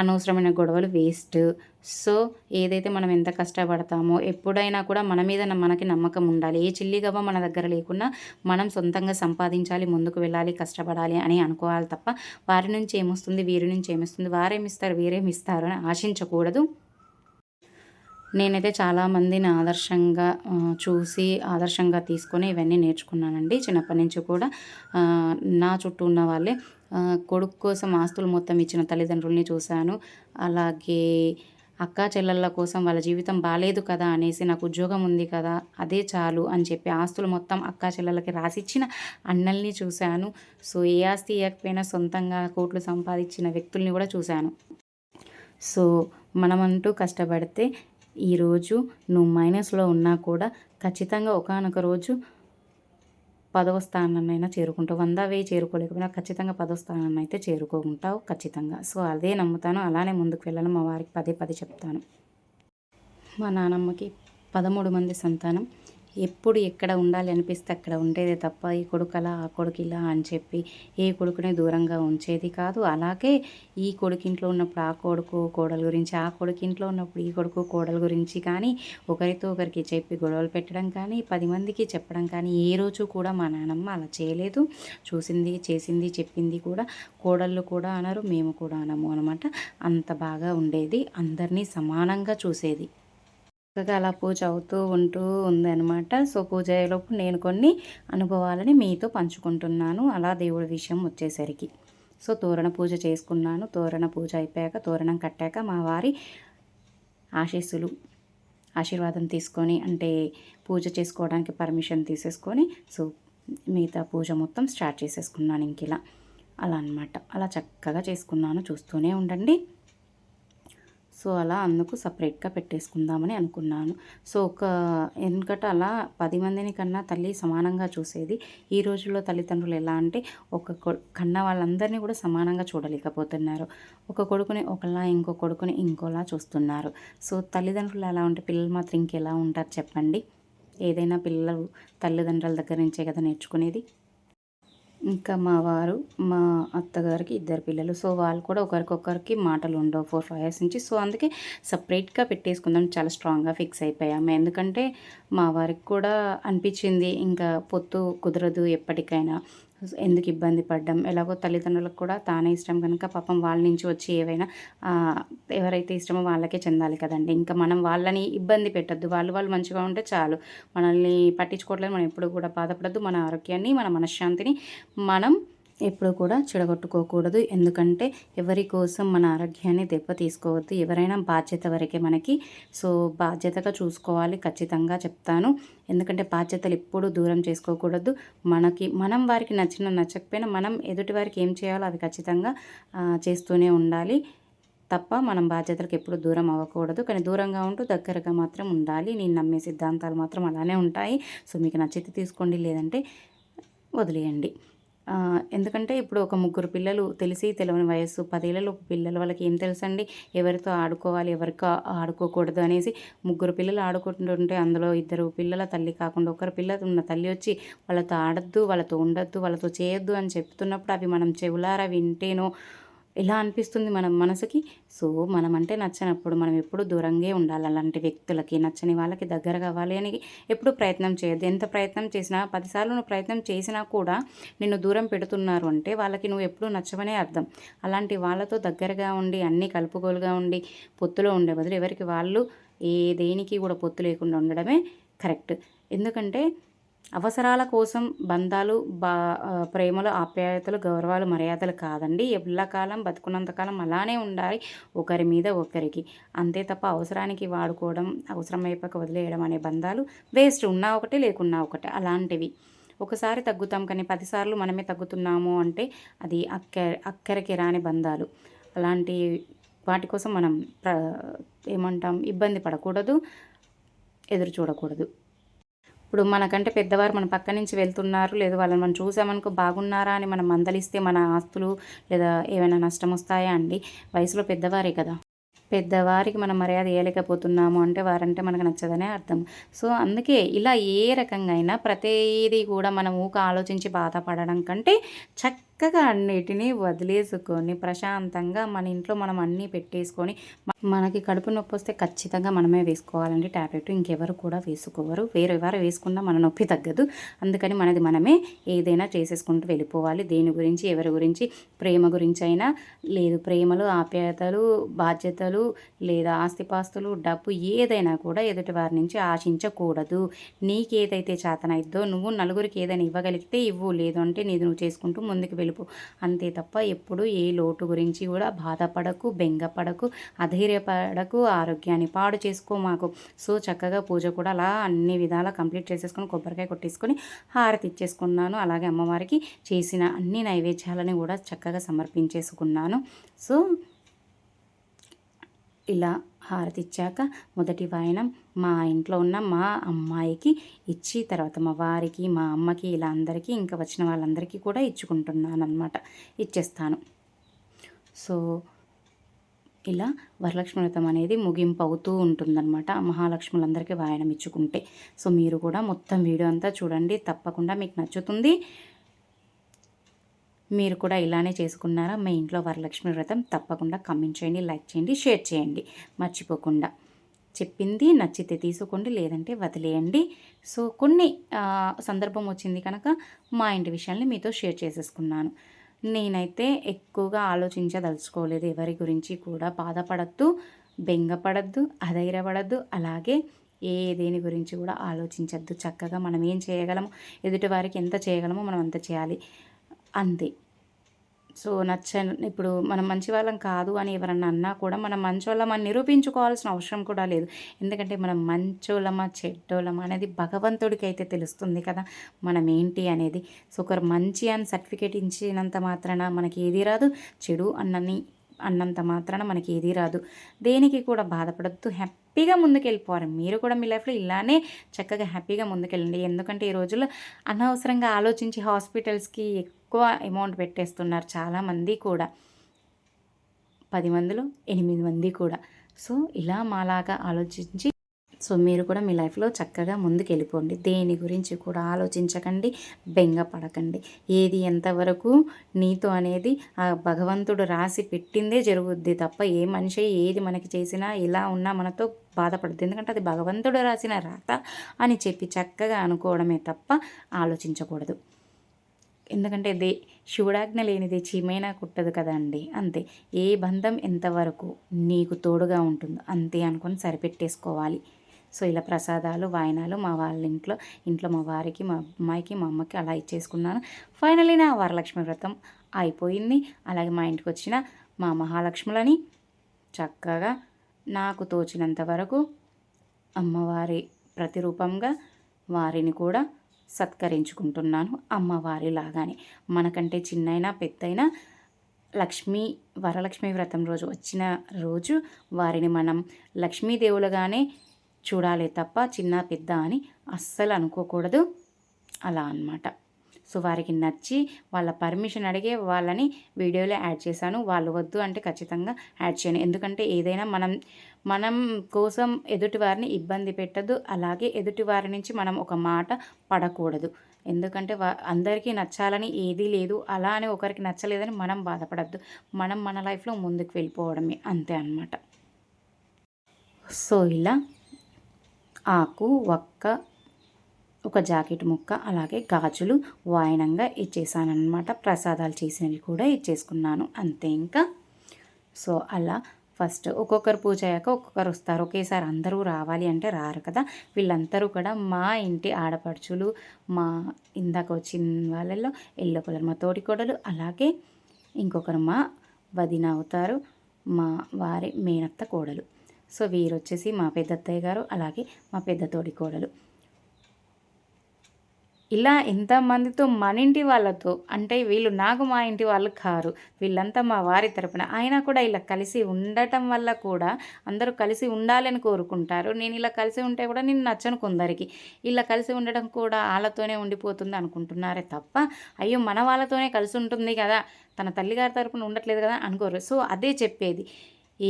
S1: అనవసరమైన గొడవలు వేస్ట్. సో ఏదైతే మనం ఎంత కష్టపడతామో ఎప్పుడైనా కూడా మన మీద మనకి నమ్మకం ఉండాలి. ఏ చిల్లిగవ్వ మన దగ్గర లేకున్నా మనం సొంతంగా సంపాదించాలి, ముందుకు వెళ్ళాలి, కష్టపడాలి అని అనుకోవాలి తప్ప వారి నుంచి ఏమొస్తుంది, వీరి నుంచి ఏమొస్తుంది, వారేమిస్తారు వీరేమిస్తారు అని ఆశించకూడదు. నేనైతే చాలామందిని ఆదర్శంగా చూసి ఆదర్శంగా తీసుకొని ఇవన్నీ నేర్చుకున్నానండి. చిన్నప్పటి నుంచి కూడా నా చుట్టూ ఉన్న వాళ్ళే కొడుకు కోసం ఆస్తులు మొత్తం ఇచ్చిన తల్లిదండ్రుల్ని చూశాను. అలాగే అక్కా చెల్లెళ్ళ కోసం వాళ్ళ జీవితం బాలేదు కదా అనేసి నాకు ఉద్యోగం ఉంది కదా అదే చాలు అని చెప్పి ఆస్తులు మొత్తం అక్కా చెల్లెళ్ళకి రాసిచ్చిన అన్నల్ని చూశాను. సో ఏ ఆస్తి ఇవ్వకపోయినా సొంతంగా కోట్లు సంపాదించిన వ్యక్తుల్ని కూడా చూశాను. సో మనమంటూ కష్టపడితే ఈరోజు నువ్వు మైనస్లో ఉన్నా కూడా ఖచ్చితంగా ఒకానొక రోజు 10వ స్థానాన్నైనా చేరుకుంటావు. 100, 1000 చేరుకోలేకపోయినా ఖచ్చితంగా 10వ స్థానాన్ని అయితే చేరుకుంటావు ఖచ్చితంగా. సో అదే నమ్ముతాను, అలానే ముందుకు వెళ్ళాలని మా వారికి పదే పదే చెప్తాను. మా నానమ్మకి 13 మంది సంతానం. ఎప్పుడు ఎక్కడ ఉండాలి అనిపిస్తే అక్కడ ఉండేదే తప్ప ఈ కొడుకు అలా ఆ కొడుకు ఇలా అని చెప్పి ఏ కొడుకుని దూరంగా ఉంచేది కాదు. అలాగే ఈ కొడుకు ఇంట్లో ఉన్నప్పుడు ఆ కొడుకు కోడల గురించి, ఆ కొడుకు ఇంట్లో ఉన్నప్పుడు ఈ కొడుకు కోడల గురించి కానీ ఒకరితో ఒకరికి చెప్పి గొడవలు పెట్టడం కానీ 10 మందికి చెప్పడం కానీ ఏ రోజు కూడా మా నాన్నమ్మ అలా చేయలేదు. చూసింది చేసింది చెప్పింది కూడా కోడళ్ళు కూడా అనరు, మేము కూడా అనము అనమాట. అంత బాగా ఉండేది, అందరినీ సమానంగా చూసేది. చక్కగా అలా పూజ అవుతూ ఉంటూ ఉందనమాట. సో పూజ అయ్యేలోపు నేను కొన్ని అనుభవాలని మీతో పంచుకుంటున్నాను అలా దేవుడి విషయం వచ్చేసరికి. సో తోరణ పూజ చేసుకున్నాను. తోరణ పూజ అయిపోయాక తోరణం కట్టాక మా వారి ఆశీర్వాదం తీసుకొని అంటే పూజ చేసుకోవడానికి పర్మిషన్ తీసేసుకొని సో మిగతా పూజ మొత్తం స్టార్ట్ చేసేసుకున్నాను ఇంకిలా అలా అనమాట. అలా చక్కగా చేసుకున్నాను, చూస్తూనే ఉండండి. సో అలా అందుకు సపరేట్గా పెట్టేసుకుందామని అనుకున్నాను. సో ఎందుకంటే అలా 10 మందిని కన్నా తల్లి సమానంగా చూసేది. ఈ రోజుల్లో తల్లిదండ్రులు ఎలా అంటే కన్న వాళ్ళందరినీ కూడా సమానంగా చూడలేకపోతున్నారు. ఒక కొడుకుని ఒకలా ఇంకో కొడుకుని ఇంకోలా చూస్తున్నారు. సో తల్లిదండ్రులు ఎలా ఉంటే పిల్లలు మాత్రం ఇంకెలా ఉంటారు చెప్పండి. ఏదైనా పిల్లలు తల్లిదండ్రుల దగ్గర నుంచే కదా నేర్చుకునేది. ఇంకా మా వారు, మా అత్తగారికి 2 పిల్లలు. సో వాళ్ళు కూడా ఒకరికొకరికి మాటలు ఉండవు 4, 5 ఇయర్స్ నుంచి. సో అందుకే సపరేట్గా పెట్టేసుకుందాం చాలా స్ట్రాంగ్గా ఫిక్స్ అయిపోయాము. ఎందుకంటే మా వారికి కూడా అనిపించింది ఇంకా పొత్తు కుదరదు ఎప్పటికైనా. ఎందుకు ఇబ్బంది పడ్డం, ఎలాగో తల్లిదండ్రులకు కూడా తానే ఇష్టం కనుక పాపం వాళ్ళ నుంచి వచ్చి ఏవైనా ఎవరైతే ఇష్టమో వాళ్ళకే చెందాలి కదండి. ఇంకా మనం వాళ్ళని ఇబ్బంది పెట్టద్దు, వాళ్ళు మంచిగా ఉంటే చాలు. మనల్ని పట్టించుకోవట్లేదు, మనం ఎప్పుడు కూడా బాధపడద్దు. మన ఆరోగ్యాన్ని మన మనశ్శాంతిని మనం ఎప్పుడు కూడా చెడగొట్టుకోకూడదు. ఎందుకంటే ఎవరి కోసం మన ఆరోగ్యాన్ని తీసుకోవద్దు. ఎవరైనా బాధ్యత వరకే మనకి. సో బాధ్యతగా చూసుకోవాలి, ఖచ్చితంగా చెప్తాను. ఎందుకంటే బాధ్యతలు ఎప్పుడూ దూరం చేసుకోకూడదు. మనం వారికి నచ్చకపోయినా మనం ఎదుటి వారికి ఏం చేయాలో అవి ఖచ్చితంగా చేస్తూనే ఉండాలి తప్ప మనం బాధ్యతలకు ఎప్పుడు దూరం అవ్వకూడదు. కానీ దూరంగా ఉంటూ దగ్గరగా మాత్రం ఉండాలి. నేను నమ్మే సిద్ధాంతాలు మాత్రం అలానే ఉంటాయి. సో మీకు నచ్చితే తీసుకోండి, లేదంటే వదిలేయండి. ఎందుకంటే ఇప్పుడు ఒక 3 పిల్లలు తెలిసి తెలవని వయస్సు 10 ఏళ్లలోపు పిల్లలు వాళ్ళకి ఏం తెలుసండి ఎవరితో ఆడుకోవాలి ఎవరితో ఆడుకోకూడదు అనేసి. 3 పిల్లలు ఆడుకుంటుంటే అందులో 2 పిల్లల తల్లి కాకుండా ఒకరి పిల్ల ఉన్న తల్లి వచ్చి వాళ్ళతో ఆడద్దు, వాళ్ళతో ఉండద్దు, వాళ్ళతో చేయొద్దు అని చెప్తున్నప్పుడు అవి మనం చెవులారా వింటేనో ఎలా అనిపిస్తుంది మన మనసుకి. సో మనం అంటే నచ్చనప్పుడు మనం ఎప్పుడు దూరంగా ఉండాలి. అలాంటి వ్యక్తులకి నచ్చని వాళ్ళకి దగ్గర కావాలి అని ఎప్పుడు ప్రయత్నం చేయొద్దు. ఎంత ప్రయత్నం చేసినా 10 సార్లు నువ్వు ప్రయత్నం చేసినా కూడా నిన్ను దూరం పెడుతున్నారు అంటే వాళ్ళకి నువ్వు ఎప్పుడు నచ్చవనే అర్థం. అలాంటి వాళ్ళతో దగ్గరగా ఉండి అన్నీ కలుపుగోలుగా ఉండి పొత్తులో ఉండే బదులు ఎవరికి వాళ్ళు దేనికి కూడా పొత్తు లేకుండా ఉండడమే కరెక్ట్. ఎందుకంటే అవసరాల కోసం బంధాలు ప్రేమలు ఆప్యాయతలు గౌరవాలు మర్యాదలు కాదండి. ఎల్లకాలం బతుకున్నంతకాలం అలానే ఉండాలి ఒకరి మీద ఒకరికి. అంతే తప్ప అవసరానికి వాడుకోవడం అవసరం అయిపోక వదిలేయడం అనే బంధాలు వేస్ట్. ఉన్నా ఒకటే లేకున్నా ఒకటే అలాంటివి. ఒకసారి తగ్గుతాం కానీ 10 సార్లు మనమే తగ్గుతున్నాము అంటే అది అక్కరికి రాని బంధాలు. అలాంటి వాటి కోసం మనం ఏమంటాం ఇబ్బంది పడకూడదు, ఎదురు చూడకూడదు. ఇప్పుడు మనకంటే పెద్దవారు మన పక్క నుంచి వెళ్తున్నారు, లేదు వాళ్ళని మనం చూసామనుకో బాగున్నారా అని మనం మందలిస్తే మన ఆస్తులు లేదా ఏమైనా నష్టం వస్తాయా అండి? వయసులో పెద్దవారే కదా. పెద్దవారికి మనం మర్యాద ఇవ్వలేకపోతున్నాము అంటే వారంటే మనకు నచ్చదనే అర్థం. సో అందుకే ఇలా ఏ రకంగా అయినా ప్రతిదీ కూడా మనం ఊక ఆలోచించి బాధపడడం కంటే చక్కగా అన్నిటినీ వదిలేసుకొని ప్రశాంతంగా మన ఇంట్లో మనం అన్నీ పెట్టేసుకొని మనకి కడుపు నొప్పి వస్తే ఖచ్చితంగా మనమే వేసుకోవాలండి ట్యాబ్లెట్. ఇంకెవరు కూడా వేసుకోవరు. వేరెవరు వేసుకున్నా మన నొప్పి తగ్గదు. అందుకని మనది మనమే ఏదైనా చేసేసుకుంటూ వెళ్ళిపోవాలి. దేని గురించి ఎవరి గురించి ప్రేమ గురించి అయినా లేదు, ప్రేమలు ఆప్యాయతలు బాధ్యతలు లేదా ఆస్తిపాస్తులు డబ్బు ఏదైనా కూడా ఎదుటి వారి నుంచి ఆశించకూడదు. నీకేదైతే చేతనైద్దో నువ్వు నలుగురికి ఏదైనా ఇవ్వగలిగితే ఇవ్వు, లేదు అంటే నీది నువ్వు చేసుకుంటూ ముందుకు వెళ్ళిపో. అంతే తప్ప ఎప్పుడు ఏ లోటు గురించి కూడా బాధపడకు, బెంగపడకు, అధైర్యపడకు, ఆరోగ్యాన్ని పాడు చేసుకో మాకు. సో చక్కగా పూజ కూడా అలా అన్ని విధాలా కంప్లీట్ చేసేసుకొని కొబ్బరికాయ కొట్టేసుకొని హారతి ఇచ్చేసుకున్నాను. అలాగే అమ్మవారికి చేసిన అన్ని నైవేద్యాలని కూడా చక్కగా సమర్పించేసుకున్నాను. సో ఇలా హారతి ఇచ్చాక మొదటి వాయనం మా ఇంట్లో ఉన్న మా అమ్మాయికి ఇచ్చి తర్వాత మా వారికి మా అమ్మకి ఇలా అందరికీ ఇంకా వచ్చిన వాళ్ళందరికీ కూడా ఇచ్చుకుంటున్నాను అనమాట, ఇచ్చేస్తాను. సో ఇలా వరలక్ష్మి వ్రతం అనేది ముగింపు అవుతూ ఉంటుందన్నమాట మహాలక్ష్ములందరికీ వాయనం ఇచ్చుకుంటే. సో మీరు కూడా మొత్తం వీడియో అంతా చూడండి, తప్పకుండా మీకు నచ్చుతుంది. మీరు కూడా ఇలానే చేసుకున్నారా మీ ఇంట్లో వరలక్ష్మి వ్రతం? తప్పకుండా కామెంట్ చేయండి, లైక్ చేయండి, షేర్ చేయండి మర్చిపోకుండా. చెప్పింది నచ్చితే తీసుకోండి, లేదంటే వదిలేయండి. సో కొన్ని సందర్భం వచ్చింది కనుక మా ఇంటి విషయాల్ని మీతో షేర్ చేసేసుకున్నాను. నేనైతే ఎక్కువగా ఆలోచించదలుచుకోలేదు, ఎవరి గురించి కూడా బాధపడద్దు, బెంగపడద్దు, అధైర్యపడద్దు, అలాగే దేని గురించి కూడా ఆలోచించద్దు. చక్కగా మనం ఏం చేయగలము, ఎదుటి వారికి ఎంత చేయగలమో మనం అంత చేయాలి, అంతే. సో ఇప్పుడు మనం మంచి వాళ్ళం కాదు అని ఎవరన్నా అన్నా కూడా మనం మంచోళ్ళమా అని నిరూపించుకోవాల్సిన అవసరం కూడా లేదు. ఎందుకంటే మనం మంచోళ్ళమా చెడ్డోళ్ళమా అనేది భగవంతుడికి అయితే తెలుస్తుంది కదా మనం ఏంటి అనేది. సో ఒకరు మంచి అని సర్టిఫికేట్ ఇచ్చినంత మాత్రాన మనకి ఏది రాదు, చెడు అన్నంత మాత్రాన మనకి ఏది రాదు. దేనికి కూడా బాధపడద్దు, హ్యాపీగా ముందుకెళ్ళిపోవాలి. మీరు కూడా మీ లైఫ్లో ఇలానే చక్కగా హ్యాపీగా ముందుకెళ్ళండి. ఎందుకంటే ఈ రోజుల్లో అనవసరంగా ఆలోచించి హాస్పిటల్స్కి ఎక్కువ అమౌంట్ పెట్టేస్తున్నారు చాలామంది కూడా, 10 మందిలో 8 మంది కూడా. సో ఇలా మాలాగా ఆలోచించి సో మీరు కూడా మీ లైఫ్లో చక్కగా ముందుకు వెళ్ళిపోండి. దేని గురించి కూడా ఆలోచించకండి, బెంగపడకండి. ఏది ఎంతవరకు నీతో అనేది ఆ భగవంతుడు రాసి పెట్టిందే జరుగుద్ది తప్ప ఏ మనిషి ఏది మనకి చేసినా ఇలా ఉన్నా మనతో బాధపడద్దు. ఎందుకంటే అది భగవంతుడు రాసిన రాత అని చెప్పి చక్కగా అనుకోవడమే తప్ప ఆలోచించకూడదు. ఎందుకంటే శివుడాజ్ఞ లేనిది చీమైనా కుట్టదు కదండి, అంతే. ఏ బంధం ఎంతవరకు నీకు తోడుగా ఉంటుందో అంతే అనుకొని సరిపెట్టేసుకోవాలి. సో ఇలా ప్రసాదాలు వాయనాలు మా వాళ్ళ ఇంట్లో మా వారికి, మా అమ్మాయికి, మా అమ్మకి అలా ఇచ్చేసుకున్నాను. ఫైనల్లీ నా వరలక్ష్మి వ్రతం అయిపోయింది. అలాగే మా ఇంటికి వచ్చిన మా మహాలక్ష్ములని చక్కగా నాకు తోచినంత వరకు అమ్మవారి ప్రతిరూపంగా వారిని కూడా సత్కరించుకుంటున్నాను. అమ్మవారిలాగానే మనకంటే చిన్నైనా పెద్దయినా వరలక్ష్మి వ్రతం రోజు వచ్చిన రోజు వారిని మనం లక్ష్మీదేవులుగానే చూడాలి తప్ప చిన్న పెద్ద అని అస్సలు అనుకోకూడదు. అలా అన్నమాట. సో వారికి నచ్చి వాళ్ళ పర్మిషన్ అడిగే వాళ్ళని వీడియోలో యాడ్ చేశాను. వాళ్ళు వద్దు అంటే ఖచ్చితంగా యాడ్ చేయను. ఎందుకంటే ఏదైనా మనం కోసం ఎదుటి వారిని ఇబ్బంది పెట్టద్దు, అలాగే ఎదుటి వారి నుంచి మనం ఒక మాట పడకూడదు. ఎందుకంటే అందరికీ నచ్చాలని ఏదీ లేదు, అలా అని ఒకరికి నచ్చలేదని మనం బాధపడద్దు. మనం మన లైఫ్లో ముందుకు వెళ్ళిపోవడమే, అంతే అన్నమాట. సో ఇలా ఆకు, వక్క, ఒక జాకెట్ ముక్క, అలాగే గాజులు వాయనంగా ఇచ్చేసానమాట. ప్రసాదాలు చేసినవి కూడా ఇచ్చేసుకున్నాను, అంతే ఇంకా. సో అలా ఫస్ట్ ఒక్కొక్కరు పూజ అయ్యాక ఒక్కొక్కరు వస్తారు. ఒకేసారి అందరూ రావాలి అంటే రారు కదా. వీళ్ళందరూ కూడా మా ఇంటి ఆడపడుచులు, మా ఇందాక వచ్చిన వాళ్ళల్లో ఎల్లో కలర్ మా తోటికోడలు, అలాగే ఇంకొకరు మా వదిన అవుతారు, మా వారి మేనత్త కోడలు. సో వీరు వచ్చేసి మా పెద్దత్తయ్య గారు, అలాగే మా పెద్ద తోడికోడలు. ఇలా ఎంతమందితో మన ఇంటి వాళ్ళతో, అంటే వీళ్ళు నాకు మా ఇంటి వాళ్ళు కారు, వీళ్ళంతా మా వారి తరపున. అయినా కూడా ఇలా కలిసి ఉండటం వల్ల కూడా అందరూ కలిసి ఉండాలని కోరుకుంటారు. నేను ఇలా కలిసి ఉంటే కూడా నేను నచ్చను కొందరికి. ఇలా కలిసి ఉండడం కూడా వాళ్ళతోనే ఉండిపోతుంది అనుకుంటున్నారే తప్ప, అయ్యో మన వాళ్ళతోనే కలిసి ఉంటుంది కదా, తన తల్లిగారి తరపున ఉండట్లేదు కదా అనుకోరు. సో అదే చెప్పేది,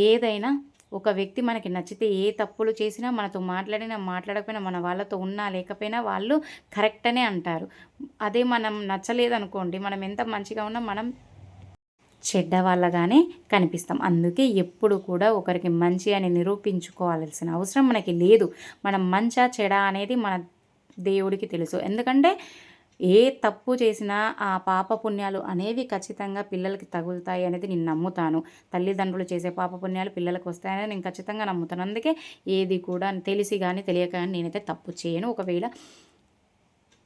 S1: ఏదైనా ఒక వ్యక్తి మనకి నచ్చితే ఏ తప్పులు చేసినా, మనతో మాట్లాడినా మాట్లాడకపోయినా, మన వాళ్ళతో ఉన్నా లేకపోయినా వాళ్ళు కరెక్ట్ అనే అంటారు. అదే మనం నచ్చలేదనుకోండి, మనం ఎంత మంచిగా ఉన్నా మనం చెడ్డ వాళ్ళగానే కనిపిస్తాం. అందుకే ఎప్పుడు కూడా ఒకరికి మంచి అని నిరూపించుకోవాల్సిన అవసరం మనకి లేదు. మనం మంచా చెడా అనేది మన దేవుడికి తెలుసు. ఎందుకంటే ఏ తప్పు చేసినా ఆ పాప పుణ్యాలు అనేవి ఖచ్చితంగా పిల్లలకి తగులుతాయి అనేది నేను నమ్ముతాను. తల్లిదండ్రులు చేసే పాప పుణ్యాలు పిల్లలకు వస్తాయని నేను ఖచ్చితంగా నమ్ముతాను. అందుకే ఏది కూడా తెలిసి కానీ తెలియక కానీ నేనైతే తప్పు చేయను. ఒకవేళ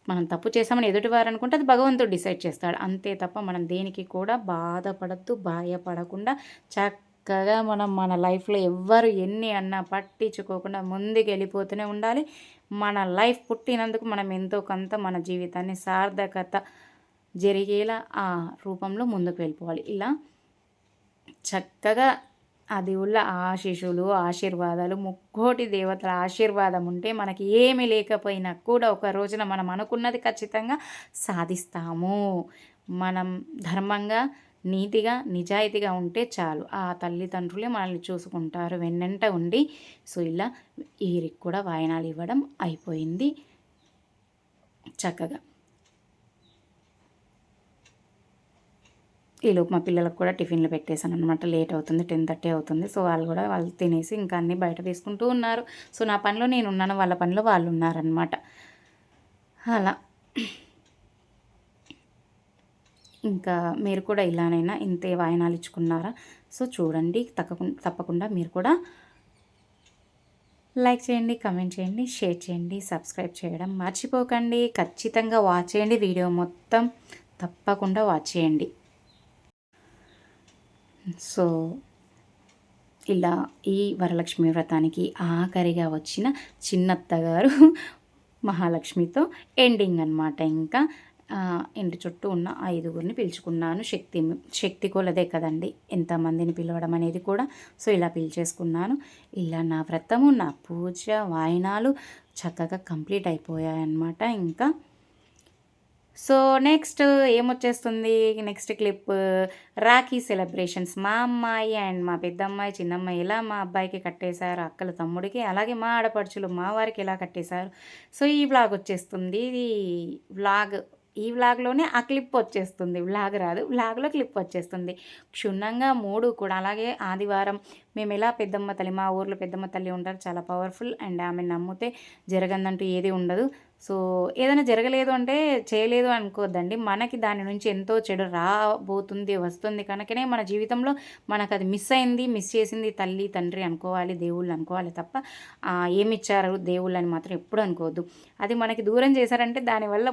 S1: మనం తప్పు చేసామని ఎదుటివారు అనుకుంటే అది భగవంతుడు డిసైడ్ చేస్తాడు, అంతే తప్ప మనం దేనికి కూడా బాధపడద్దు, భయపడకుండా చక్కగా మనం మన లైఫ్లో ఎవ్వరు ఎన్ని అన్నా పట్టించుకోకుండా ముందుకు వెళ్ళిపోతూనే ఉండాలి. మన లైఫ్ పుట్టినందుకు మనం ఎంతో కొంత మన జీవితాన్ని సార్థకత జరిగేలా ఆ రూపంలో ముందుకు వెళ్ళిపోవాలి. ఇలా చక్కగా ఆ దేవుళ్ళ ఆశీర్వాదాలు, ముక్కోటి దేవతల ఆశీర్వాదం ఉంటే మనకి ఏమీ లేకపోయినా కూడా ఒక రోజున మనం అనుకున్నది ఖచ్చితంగా సాధిస్తాము. మనం ధర్మంగా నీతిగా నిజాయితీగా ఉంటే చాలు, ఆ తల్లిదండ్రులే మనల్ని చూసుకుంటారు వెన్నంట ఉండి. సో ఇలా వీరికి కూడా వాయినాలు ఇవ్వడం అయిపోయింది చక్కగా. ఈలోపు మా పిల్లలకు కూడా టిఫిన్లు పెట్టేశాను అనమాట. లేట్ అవుతుంది, 10:30 అవుతుంది. సో వాళ్ళు తినేసి ఇంకా అన్నీ బయట వేసుకుంటూ ఉన్నారు. సో నా పనిలో నేను ఉన్నాను, వాళ్ళ పనిలో వాళ్ళు ఉన్నారనమాట. అలా ఇంకా మీరు కూడా ఇలానైనా ఇంతే వాయినాలు ఇచ్చుకున్నారా? సో చూడండి, తప్పకుండా మీరు కూడా లైక్ చేయండి, కమెంట్ చేయండి, షేర్ చేయండి, సబ్స్క్రైబ్ చేయడం మర్చిపోకండి. ఖచ్చితంగా వాచ్ చేయండి, వీడియో మొత్తం తప్పకుండా వాచ్ చేయండి. సో ఇలా ఈ వరలక్ష్మి వ్రతానికి ఆఖరిగా వచ్చిన చిన్నత్తగారు మహాలక్ష్మితో ఎండింగ్ అనమాట. ఇంకా ఇంటి చుట్టూ ఉన్న 5గురిని పిలుచుకున్నాను. శక్తి కొలదే కదండి ఎంతమందిని పిలవడం అనేది కూడా. సో ఇలా పిలిచేసుకున్నాను. ఇలా నా వ్రతము, నా పూజ, వాయినాలు చక్కగా కంప్లీట్ అయిపోయాయన్నమాట. ఇంకా సో నెక్స్ట్ ఏమొచ్చేస్తుంది, నెక్స్ట్ క్లిప్ రాఖీ సెలబ్రేషన్స్. మా అమ్మాయి అండ్ మా పెద్దమ్మాయి, చిన్నమ్మాయి ఎలా మా అబ్బాయికి కట్టేశారు, అక్కలు తమ్ముడికి, అలాగే మా ఆడపడుచులు మా వారికి ఎలా కట్టేశారు. సో ఈ వ్లాగ్ వచ్చేస్తుంది. ఈ వ్లాగ్లోనే ఆ క్లిప్ వచ్చేస్తుంది. వ్లాగ్ రాదు, వ్లాగ్లో క్లిప్ వచ్చేస్తుంది క్షుణ్ణంగా 3 కూడా. అలాగే ఆదివారం మేము ఎలా పెద్దమ్మ తల్లి, మా ఊర్లో పెద్దమ్మ తల్లి ఉంటారు, చాలా పవర్ఫుల్ అండ్ ఆమె నమ్మితే జరగదంటూ ఏది ఉండదు. సో ఏదైనా జరగలేదు అంటే చేయలేదు అనుకోవద్దండి, మనకి దాని నుంచి ఎంతో చెడు రాబోతుంది, వస్తుంది కనుకనే మన జీవితంలో మనకు అది మిస్ చేసింది తల్లి తండ్రి అనుకోవాలి, దేవుళ్ళు అనుకోవాలి తప్ప ఏమిచ్చారు దేవుళ్ళు అని మాత్రం ఎప్పుడు అనుకోవద్దు. అది మనకి దూరం చేశారంటే దానివల్ల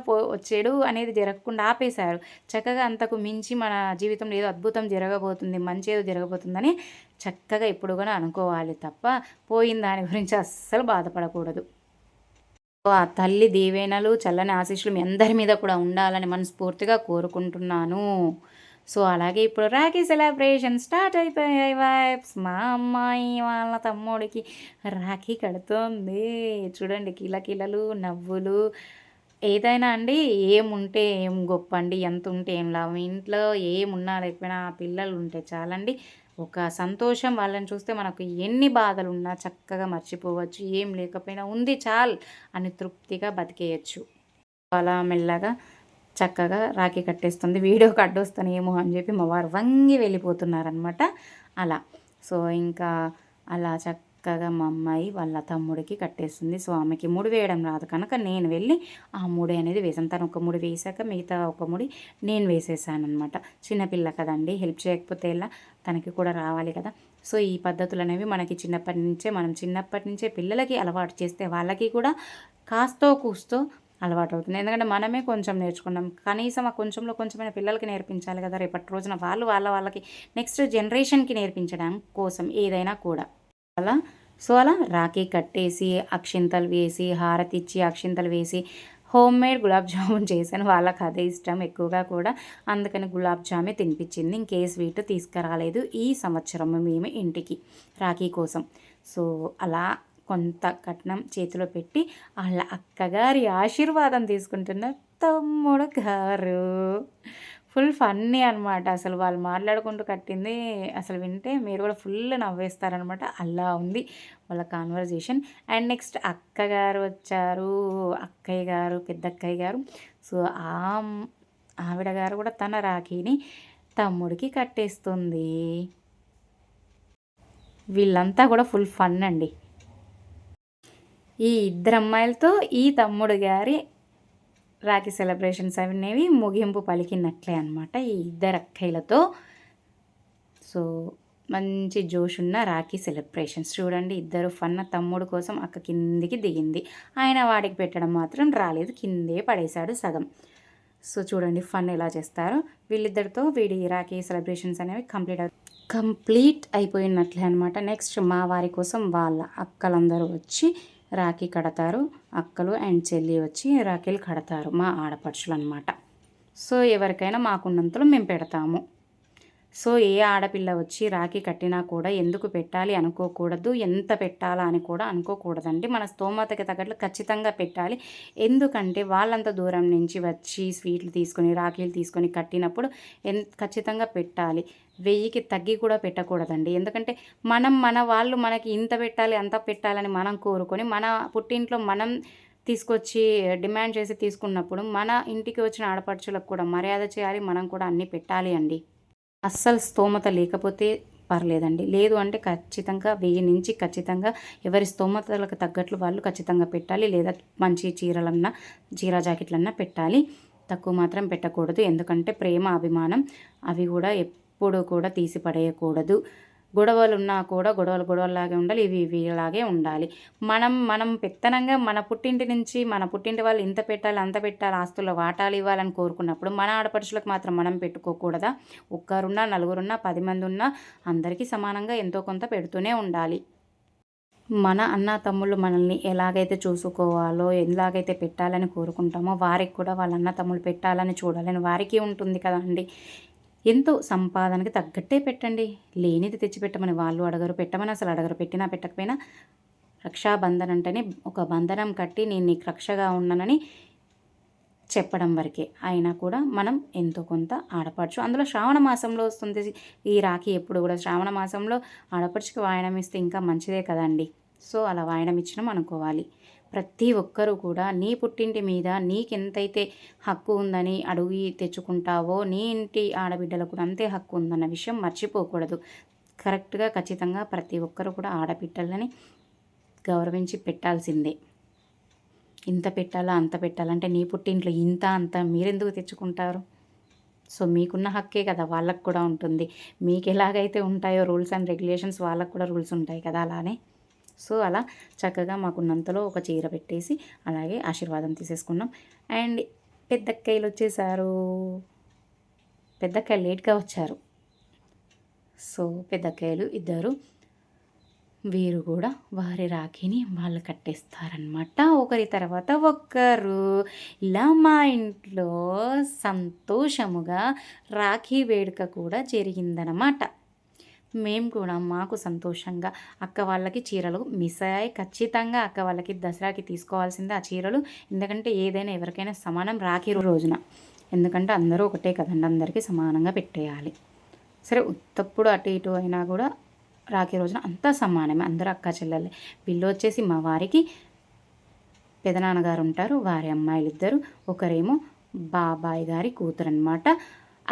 S1: చెడు అనేది జరగకుండా ఆపేశారు. చక్కగా అంతకు మించి మన జీవితంలో ఏదో అద్భుతం జరగబోతుంది, మంచి ఏదో జరగబోతుందని చక్కగా ఇప్పుడు కూడా అనుకోవాలి తప్ప పోయిన దాని గురించి అస్సలు బాధపడకూడదు. ఆ తల్లి దీవెనలు, చల్లని ఆశీస్సులు మీ అందరి మీద కూడా ఉండాలని మనస్ఫూర్తిగా కోరుకుంటున్నాను. సో అలాగే ఇప్పుడు రాఖీ సెలబ్రేషన్ స్టార్ట్ అయిపోయాయి వైబ్స్. మా అమ్మాయి వాళ్ళ తమ్ముడికి రాఖీ కడుతోంది. చూడండి, కిలకిలలు, నవ్వులు. ఏదైనా అండి, ఏముంటే ఏం గొప్ప అండి, ఎంత ఉంటే ఏం లాభం. ఇంట్లో ఏమున్నా లేకపోయినా పిల్లలు ఉంటే చాలండి, ఒక సంతోషం. వాళ్ళని చూస్తే మనకు ఎన్ని బాధలున్నా చక్కగా మర్చిపోవచ్చు. ఏం లేకపోయినా ఉంది చాలు అని తృప్తిగా బతికేయచ్చు. అలా మెల్లగా చక్కగా రాఖీ కట్టేస్తుంది. వీడియోకి అడ్డొస్తానేమో అని చెప్పి మా వారు వంగి వెళ్ళిపోతున్నారనమాట. అలా సో ఇంకా అలా చక్కగా మా అమ్మాయి వాళ్ళ తమ్ముడికి కట్టేస్తుంది. సో ఆమెకి ముడి వేయడం రాదు కనుక నేను వెళ్ళి ఆ ముడి అనేది వేసాను. తను ఒక ముడి వేసాక మిగతా ఒక ముడి నేను వేసేసాను అనమాట. చిన్నపిల్ల కదండి, హెల్ప్ చేయకపోతే ఎలా, తనకి కూడా రావాలి కదా. సో ఈ పద్ధతులు అనేవి మనకి మనం చిన్నప్పటి నుంచే పిల్లలకి అలవాటు చేస్తే వాళ్ళకి కూడా కాస్తో కూస్తో అలవాటు అవుతుంది. ఎందుకంటే మనమే కొంచెం నేర్చుకున్నాం, కనీసం ఆ కొంచెంలో కొంచెమైన పిల్లలకి నేర్పించాలి కదా, రేపటి రోజున వాళ్ళకి నెక్స్ట్ జనరేషన్కి నేర్పించడం కోసం ఏదైనా కూడా. అలా రాఖీ కట్టేసి అక్షింతలు వేసి హారతి ఇచ్చి అక్షింతలు వేసి హోమ్ మేడ్ గులాబ్ జామున్ చేశాను. వాళ్ళకి అదే ఇష్టం ఎక్కువగా కూడా, అందుకని గులాబ్ జామే తినిపించింది. ఇంకే స్వీట్ తీసుకురాలేదు ఈ సంవత్సరం మేము ఇంటికి రాఖీ కోసం. సో అలా కొంత కట్నం చేతిలో పెట్టి వాళ్ళ అక్కగారి ఆశీర్వాదం తీసుకుంటున్న తమ్ముడు గారు. ఫుల్ ఫన్నీ అనమాట. అసలు వాళ్ళు మాట్లాడుకుంటూ కట్టింది అసలు వింటే మీరు కూడా ఫుల్ నవ్వేస్తారనమాట. అలా ఉంది వాళ్ళ కాన్వర్జేషన్. అండ్ నెక్స్ట్ అక్కగారు వచ్చారు, అక్కయ్య గారు, పెద్దక్కయ్య గారు. సో ఆవిడ గారు కూడా తన రాఖీని తమ్ముడికి కట్టేస్తుంది. వీళ్ళంతా కూడా ఫుల్ ఫన్ అండి. ఈ ఇద్దరు అమ్మాయిలతో ఈ తమ్ముడు గారి రాఖీ సెలబ్రేషన్స్ అనేవి ముగింపు పలికినట్లే అనమాట ఈ ఇద్దరు అక్కయ్యలతో. సో మంచి జోష్ ఉన్న రాఖీ సెలబ్రేషన్స్ చూడండి. ఇద్దరు ఫన్. తమ్ముడు కోసం అక్క కిందికి దిగింది, ఆయన వాడికి పెట్టడం మాత్రం రాలేదు, కిందే పడేశాడు సగం. సో చూడండి ఫన్ ఎలా చేస్తారో. వీళ్ళిద్దరితో వీడి రాఖీ సెలబ్రేషన్స్ అనేవి కంప్లీట్ అయిపోయినట్లే అనమాట. నెక్స్ట్ మా వారి కోసం వాళ్ళ అక్కలందరూ వచ్చి రాఖీ కడతారు. అక్కలు అండ్ చెల్లి వచ్చి రాఖీలు కడతారు, మా ఆడపడుచులు అనమాట. సో ఎవరికైనా మాకున్నంతలో మేము పెడతాము. సో ఏ ఆడపిల్ల వచ్చి రాఖీ కట్టినా కూడా ఎందుకు పెట్టాలి అనుకోకూడదు, ఎంత పెట్టాలా అని కూడా అనుకోకూడదండి. మన స్తోమతకి తగ్గట్లు ఖచ్చితంగా పెట్టాలి. ఎందుకంటే వాళ్ళంత దూరం నుంచి వచ్చి స్వీట్లు తీసుకొని రాఖీలు తీసుకొని కట్టినప్పుడు ఖచ్చితంగా పెట్టాలి. 1000కి తగ్గి కూడా పెట్టకూడదండి. ఎందుకంటే మన వాళ్ళు మనకి ఇంత పెట్టాలి అంత పెట్టాలని మనం కోరుకొని మన పుట్టింట్లో మనం తీసుకొచ్చి డిమాండ్ చేసి తీసుకున్నప్పుడు మన ఇంటికి వచ్చిన ఆడపడుచులకు కూడా మర్యాద చేయాలి, మనం కూడా అన్నీ పెట్టాలి అండి. అస్సలు స్తోమత లేకపోతే పర్లేదండి. లేదు అంటే ఖచ్చితంగా 1000 నుంచి ఖచ్చితంగా ఎవరి స్తోమతలకు తగ్గట్లు వాళ్ళు ఖచ్చితంగా పెట్టాలి. లేదా మంచి చీరలన్నా చీర జాకెట్లన్నా పెట్టాలి. తక్కువ మాత్రం పెట్టకూడదు. ఎందుకంటే ప్రేమ అభిమానం అవి కూడా ఎప్పుడు కూడా తీసి పడేయకూడదు. గొడవలున్నా కూడా గొడవలాగే ఉండాలి. ఇవి ఇలాగే ఉండాలి. మనం పెత్తనంగా మన పుట్టింటి నుంచి మన పుట్టింటి వాళ్ళు ఇంత పెట్టాలి అంత పెట్టాలి ఆస్తుల్లో వాటాలు ఇవ్వాలని కోరుకున్నప్పుడు మన ఆడపడుచులకు మాత్రం మనం పెట్టుకోకూడదా? ఒక్కరున్నా నలుగురున్నా 10 మంది ఉన్నా అందరికీ సమానంగా ఎంతో కొంత పెడుతూనే ఉండాలి. మన అన్న తమ్ముళ్ళు మనల్ని ఎలాగైతే చూసుకోవాలో ఎలాగైతే పెట్టాలని కోరుకుంటామో వారికి కూడా వాళ్ళ అన్న తమ్ముళ్ళు పెట్టాలని చూడాలని వారికి ఉంటుంది కదండి. ఎంతో సంపాదనకి తగ్గట్టే పెట్టండి. లేనిది తెచ్చిపెట్టమని వాళ్ళు అడగరు, పెట్టమని అసలు అడగరు. పెట్టినా పెట్టకపోయినా రక్షాబంధన్ అంటేనే ఒక బంధనం కట్టి నేను నీకు రక్షగా ఉన్నానని చెప్పడం వరకే. అయినా కూడా మనం ఎంతో కొంత ఆడపడుచు అందులో శ్రావణ మాసంలో వస్తుంది ఈ రాఖీ. ఎప్పుడు కూడా శ్రావణ మాసంలో ఆడపడుచుకి వాయనం ఇస్తే ఇంకా మంచిదే కదండి. సో అలా వాయనం ఇచ్చినాం అనుకోవాలి. ప్రతి ఒక్కరూ కూడా నీ పుట్టింటి మీద నీకెంతైతే హక్కు ఉందని అడిగి తెచ్చుకుంటావో నీ ఇంటి ఆడబిడ్డలకు కూడా అంతే హక్కు ఉందన్న విషయం మర్చిపోకూడదు. కరెక్ట్గా ఖచ్చితంగా ప్రతి ఒక్కరు కూడా ఆడబిడ్డలని గౌరవించి పెట్టాల్సిందే. ఇంత పెట్టాలా అంత పెట్టాలంటే నీ పుట్టింట్లో ఇంత అంత మీరెందుకు తెచ్చుకుంటారు? సో మీకున్న హక్కే కదా వాళ్ళకు కూడా ఉంటుంది. మీకు ఎలాగైతే ఉంటాయో రూల్స్ అండ్ రెగ్యులేషన్స్ వాళ్ళకు కూడా రూల్స్ ఉంటాయి కదా అలానే. సో అలా చక్కగా మాకున్నంతలో ఒక చీర పెట్టేసి అలాగే ఆశీర్వాదం తీసేసుకున్నాం. అండ్ పెద్దక్కయ్యలు వచ్చేసారు. పెద్దక్కయ్యలు లేట్గా వచ్చారు. సో పెద్దక్కయ్యలు ఇద్దరు వీరు కూడా వారి రాఖీని వాళ్ళు కట్టేస్తారనమాట. ఒకరి తర్వాత ఒక్కరు. ఇలా మా ఇంట్లో సంతోషముగా రాఖీ వేడుక కూడా జరిగిందనమాట. మేము కూడా మాకు సంతోషంగా అక్క వాళ్ళకి చీరలు మిస్ అయ్యాయి. ఖచ్చితంగా అక్క వాళ్ళకి దసరాకి తీసుకోవాల్సిందే ఆ చీరలు. ఎందుకంటే ఏదైనా ఎవరికైనా సమానం రాఖీ రోజున. ఎందుకంటే అందరూ ఒకటే కదండి, అందరికీ సమానంగా పెట్టేయాలి. సరే ఉత్తప్పుడు అటు ఇటు అయినా కూడా రాఖీ రోజున అంతా సమానమే, అందరూ అక్క చెల్లెలే. వీళ్ళు వచ్చేసి మా వారికి పెదనాన్నగారు ఉంటారు, వారి అమ్మాయిలు ఇద్దరు. ఒకరేమో బాబాయ్ గారి కూతురు అనమాట.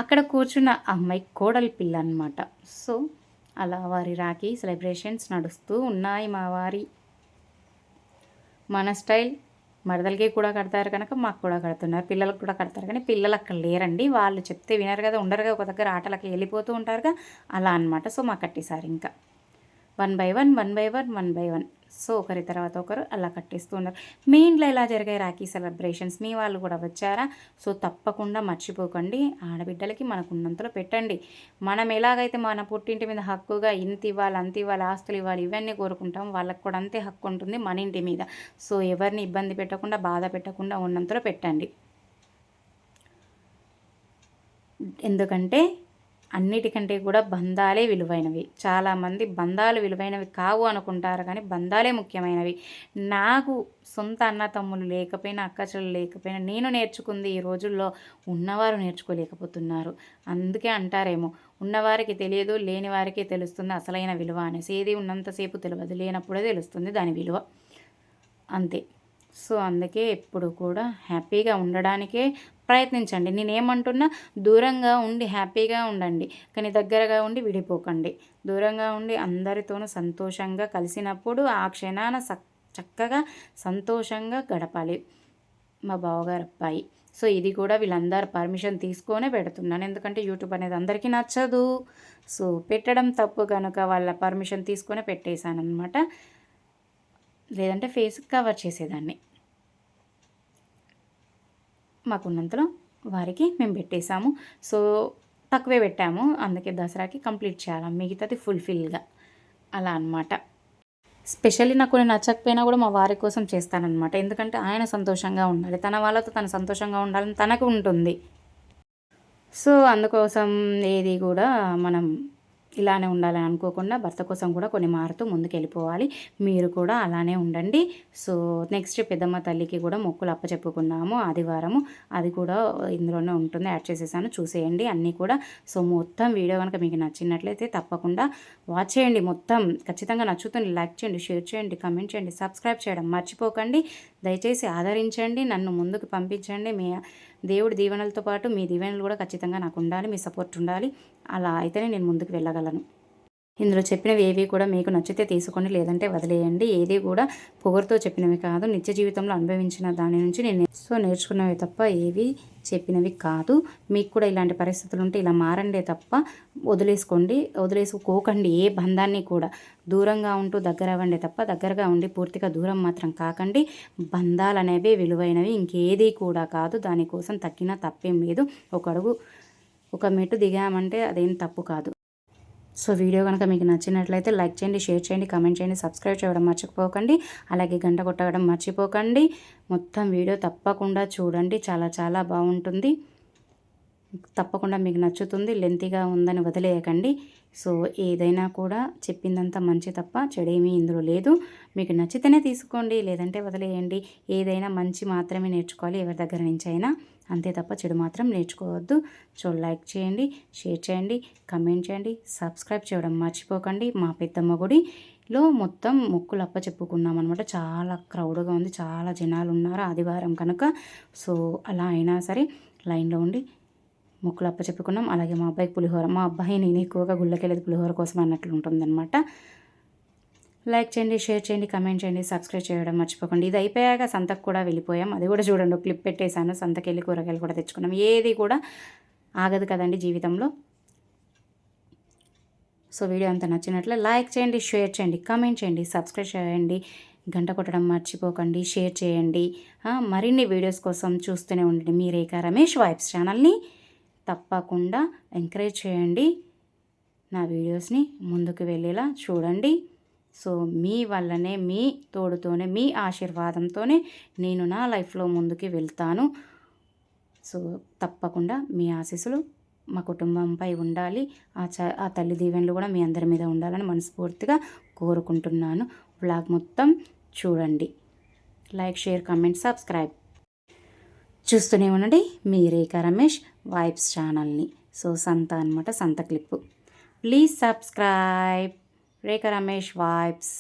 S1: అక్కడ కూర్చున్న అమ్మాయి కోడలి పిల్ల అనమాట. సో అలా వారి రాఖీ సెలబ్రేషన్స్ నడుస్తూ ఉన్నాయి మా వారి. మన స్టైల్ మరదలకి కూడా కడతారు కనుక మాకు కూడా కడుతున్నారు. పిల్లలకు కూడా కడతారు కానీ పిల్లలు అక్కడ లేరండి. వాళ్ళు చెప్తే వినరు కదా, ఉండరుగా, ఒక దగ్గర ఆటలకి వెళ్ళిపోతూ ఉంటారుగా, అలా అనమాట. సో మాకు కట్టేసారు ఇంకా 1 by 1. సో ఒకరి తర్వాత ఒకరు అలా కట్టేస్తూ ఉన్నారు. మీ ఇంట్లో ఎలా జరిగాయి రాఖీ సెలబ్రేషన్స్? మీ వాళ్ళు కూడా వచ్చారా? సో తప్పకుండా మర్చిపోకండి, ఆడబిడ్డలకి మనకున్నంతలో పెట్టండి. మనం ఎలాగైతే మన పుట్టింటి మీద హక్కుగా ఇంత ఇవ్వాలి అంత ఇవ్వాలి ఆస్తులు ఇవ్వాలి ఇవన్నీ కోరుకుంటాం, వాళ్ళకి కూడా అంతే హక్కు ఉంటుంది మన ఇంటి మీద. సో ఎవరిని ఇబ్బంది పెట్టకుండా బాధ పెట్టకుండా ఉన్నంతలో పెట్టండి. ఎందుకంటే అన్నిటికంటే కూడా బంధాలే విలువైనవి. చాలామంది బంధాలు విలువైనవి కావు అనుకుంటారు కానీ బంధాలే ముఖ్యమైనవి. నాకు సొంత అన్న తమ్ములు లేకపోయినా అక్క చెల్లెలు లేకపోయినా నేను నేర్చుకుంది ఈ రోజుల్లో ఉన్నవారు నేర్చుకోలేకపోతున్నారు. అందుకే అంటారేమో ఉన్నవారికి తెలియదు, లేని వారికి తెలుస్తుంది అసలైన విలువ అనేసి. ఏది ఉన్నంతసేపు తెలియదు, లేనప్పుడే తెలుస్తుంది దాని విలువ, అంతే. సో అందుకే ఎప్పుడు కూడా హ్యాపీగా ఉండడానికే ప్రయత్నించండి. నేనేమంటున్నా, దూరంగా ఉండి హ్యాపీగా ఉండండి కానీ దగ్గరగా ఉండి విడిపోకండి. దూరంగా ఉండి అందరితోనూ సంతోషంగా కలిసినప్పుడు ఆ క్షణాన చక్కగా సంతోషంగా గడపాలి. మా బావగారు అబ్బాయి. సో ఇది కూడా వీళ్ళందరూ పర్మిషన్ తీసుకొనే పెడుతున్నాను, ఎందుకంటే యూట్యూబ్ అనేది అందరికీ నచ్చదు. సో పెట్టడం తప్పు కనుక వాళ్ళ పర్మిషన్ తీసుకొనే పెట్టేశాను అనమాట. లేదంటే ఫేస్ కవర్ చేసేదాన్ని. మాకున్నంతలో వారికి మేము పెట్టేశాము. సో తక్కువే పెట్టాము, అందుకే దసరాకి కంప్లీట్ చేయాలి, మిగతాది ఫుల్ఫిల్గా అలా అనమాట. స్పెషల్లీ నాకు కొన్ని నచ్చకపోయినా కూడా మా వారి కోసం చేస్తానన్నమాట. ఎందుకంటే ఆయన సంతోషంగా ఉండాలి, తన వాళ్ళతో తను సంతోషంగా ఉండాలని తనకు ఉంటుంది. సో అందుకోసం ఏది కూడా మనం ఇలానే ఉండాలని అనుకోకుండా భర్త కోసం కూడా కొన్ని మారుతూ ముందుకు వెళ్ళిపోవాలి. మీరు కూడా అలానే ఉండండి. సో నెక్స్ట్ పెద్దమ్మ తల్లికి కూడా మొక్కులు అప్పచెప్పుకున్నాము ఆదివారము. అది కూడా ఇందులోనే ఉంటుంది, యాడ్ చేసేసాను, చూసేయండి అన్నీ కూడా. సో మొత్తం వీడియో కనుక మీకు నచ్చినట్లయితే తప్పకుండా వాచ్ చేయండి. మొత్తం ఖచ్చితంగా నచ్చుతుంది. లైక్ చేయండి, షేర్ చేయండి, కామెంట్ చేయండి, సబ్స్క్రైబ్ చేయడం మర్చిపోకండి. దయచేసి ఆదరించండి, నన్ను ముందుకు పంపించండి. మీ దేవుడి దీవెనలతో పాటు మీ దీవెనలు కూడా ఖచ్చితంగా నాకు ఉండాలి, మీ సపోర్ట్ ఉండాలి. అలా అయితేనే నేను ముందుకు వెళ్ళగలను. ఇందులో చెప్పినవి ఏవి కూడా మీకు నచ్చితే తీసుకోండి, లేదంటే వదిలేయండి. ఏది కూడా పొగరుతో చెప్పినవి కాదు, నిత్య జీవితంలో అనుభవించిన దాని నుంచి నేను నేర్చుకున్నవి తప్ప ఏవి చెప్పినవి కాదు. మీకు కూడా ఇలాంటి పరిస్థితులు ఉంటే ఇలా మారండే తప్ప వదిలేసుకోకండి. ఏ బంధాన్ని కూడా దూరంగా ఉంటూ దగ్గర అవ్వండి తప్ప దగ్గరగా ఉండి పూర్తిగా దూరం మాత్రం కాకండి. బంధాలు అనేవి విలువైనవి, ఇంకేది కూడా కాదు. దానికోసం తగ్గిన తప్పేం లేదు. ఒక మెట్టు దిగామంటే అదేం తప్పు కాదు. సో వీడియో కనుక మీకు నచ్చినట్లయితే లైక్ చేయండి, షేర్ చేయండి, కామెంట్ చేయండి, సబ్స్క్రైబ్ చేయడం మర్చిపోకండి. అలాగే గంట కొట్టడం మర్చిపోకండి. మొత్తం వీడియో తప్పకుండా చూడండి, చాలా చాలా బాగుంటుంది. తప్పకుండా మీకు నచ్చుతుంది. లెంతీగా ఉందని వదిలేయకండి. సో ఏదైనా కూడా చెప్పిందంతా మంచి తప్ప చెడేమీ ఇందులో లేదు. మీకు నచ్చితేనే తీసుకోండి, లేదంటే వదిలేయండి. ఏదైనా మంచి మాత్రమే నేర్చుకోవాలి ఎవరి దగ్గర నుంచి అయినా, అంతే తప్ప చెడు మాత్రం నేర్చుకోవద్దు. సో లైక్ చేయండి, షేర్ చేయండి, కమెంట్ చేయండి, సబ్స్క్రైబ్ చేయడం మర్చిపోకండి. మా పెద్దమ్మ గుడిలో మొత్తం మొక్కులు చెప్పుకున్నాం అనమాట. చాలా క్రౌడ్గా ఉంది, చాలా జనాలు ఉన్నారు ఆదివారం కనుక. సో అలా అయినా సరే లైన్లో ఉండి మొక్కులు చెప్పుకున్నాం. అలాగే మా అబ్బాయికి పులిహోర, మా అబ్బాయి నేను ఎక్కువగా గుళ్ళకెళ్ళేది పులిహోర కోసం అన్నట్లు ఉంటుందన్నమాట. లైక్ చేయండి, షేర్ చేయండి, కమెంట్ చేయండి, సబ్స్క్రైబ్ చేయడం మర్చిపోకండి. ఇది అయిపోయాక సంతకు కూడా వెళ్ళిపోయాం. అది కూడా చూడండి, ఒక క్లిప్ పెట్టేశాను. సంతకి వెళ్ళి కూరగాయలు కూడా తెచ్చుకున్నాం. ఏది కూడా ఆగదు కదండి జీవితంలో. సో వీడియో అంతా నచ్చినట్లే లైక్ చేయండి, షేర్ చేయండి, కామెంట్ చేయండి, సబ్స్క్రైబ్ చేయండి, గంట కొట్టడం మర్చిపోకండి, షేర్ చేయండి. మరిన్ని వీడియోస్ కోసం చూస్తూనే ఉండండి మీ రేఖా రమేష్ వైబ్స్ ఛానల్ని. తప్పకుండా ఎంకరేజ్ చేయండి, నా వీడియోస్ని ముందుకు వెళ్ళేలా చూడండి. సో మీ వల్లనే, మీ తోడుతోనే, మీ ఆశీర్వాదంతోనే నేను నా లైఫ్లో ముందుకు వెళ్తాను. సో తప్పకుండా మీ ఆశీస్సులు మా కుటుంబంపై ఉండాలి. ఆ తల్లి దీవెనలు కూడా మీ అందరి మీద ఉండాలని మనస్ఫూర్తిగా కోరుకుంటున్నాను. వ్లాగ్ మొత్తం చూడండి. లైక్, షేర్, కామెంట్, సబ్స్క్రైబ్ చూస్తూనే ఉండండి మీ రేఖా రమేష్ వైబ్స్ ఛానల్ని. సో సంత అనమాట, సంత clip. Please subscribe Rekha Ramesh vibes.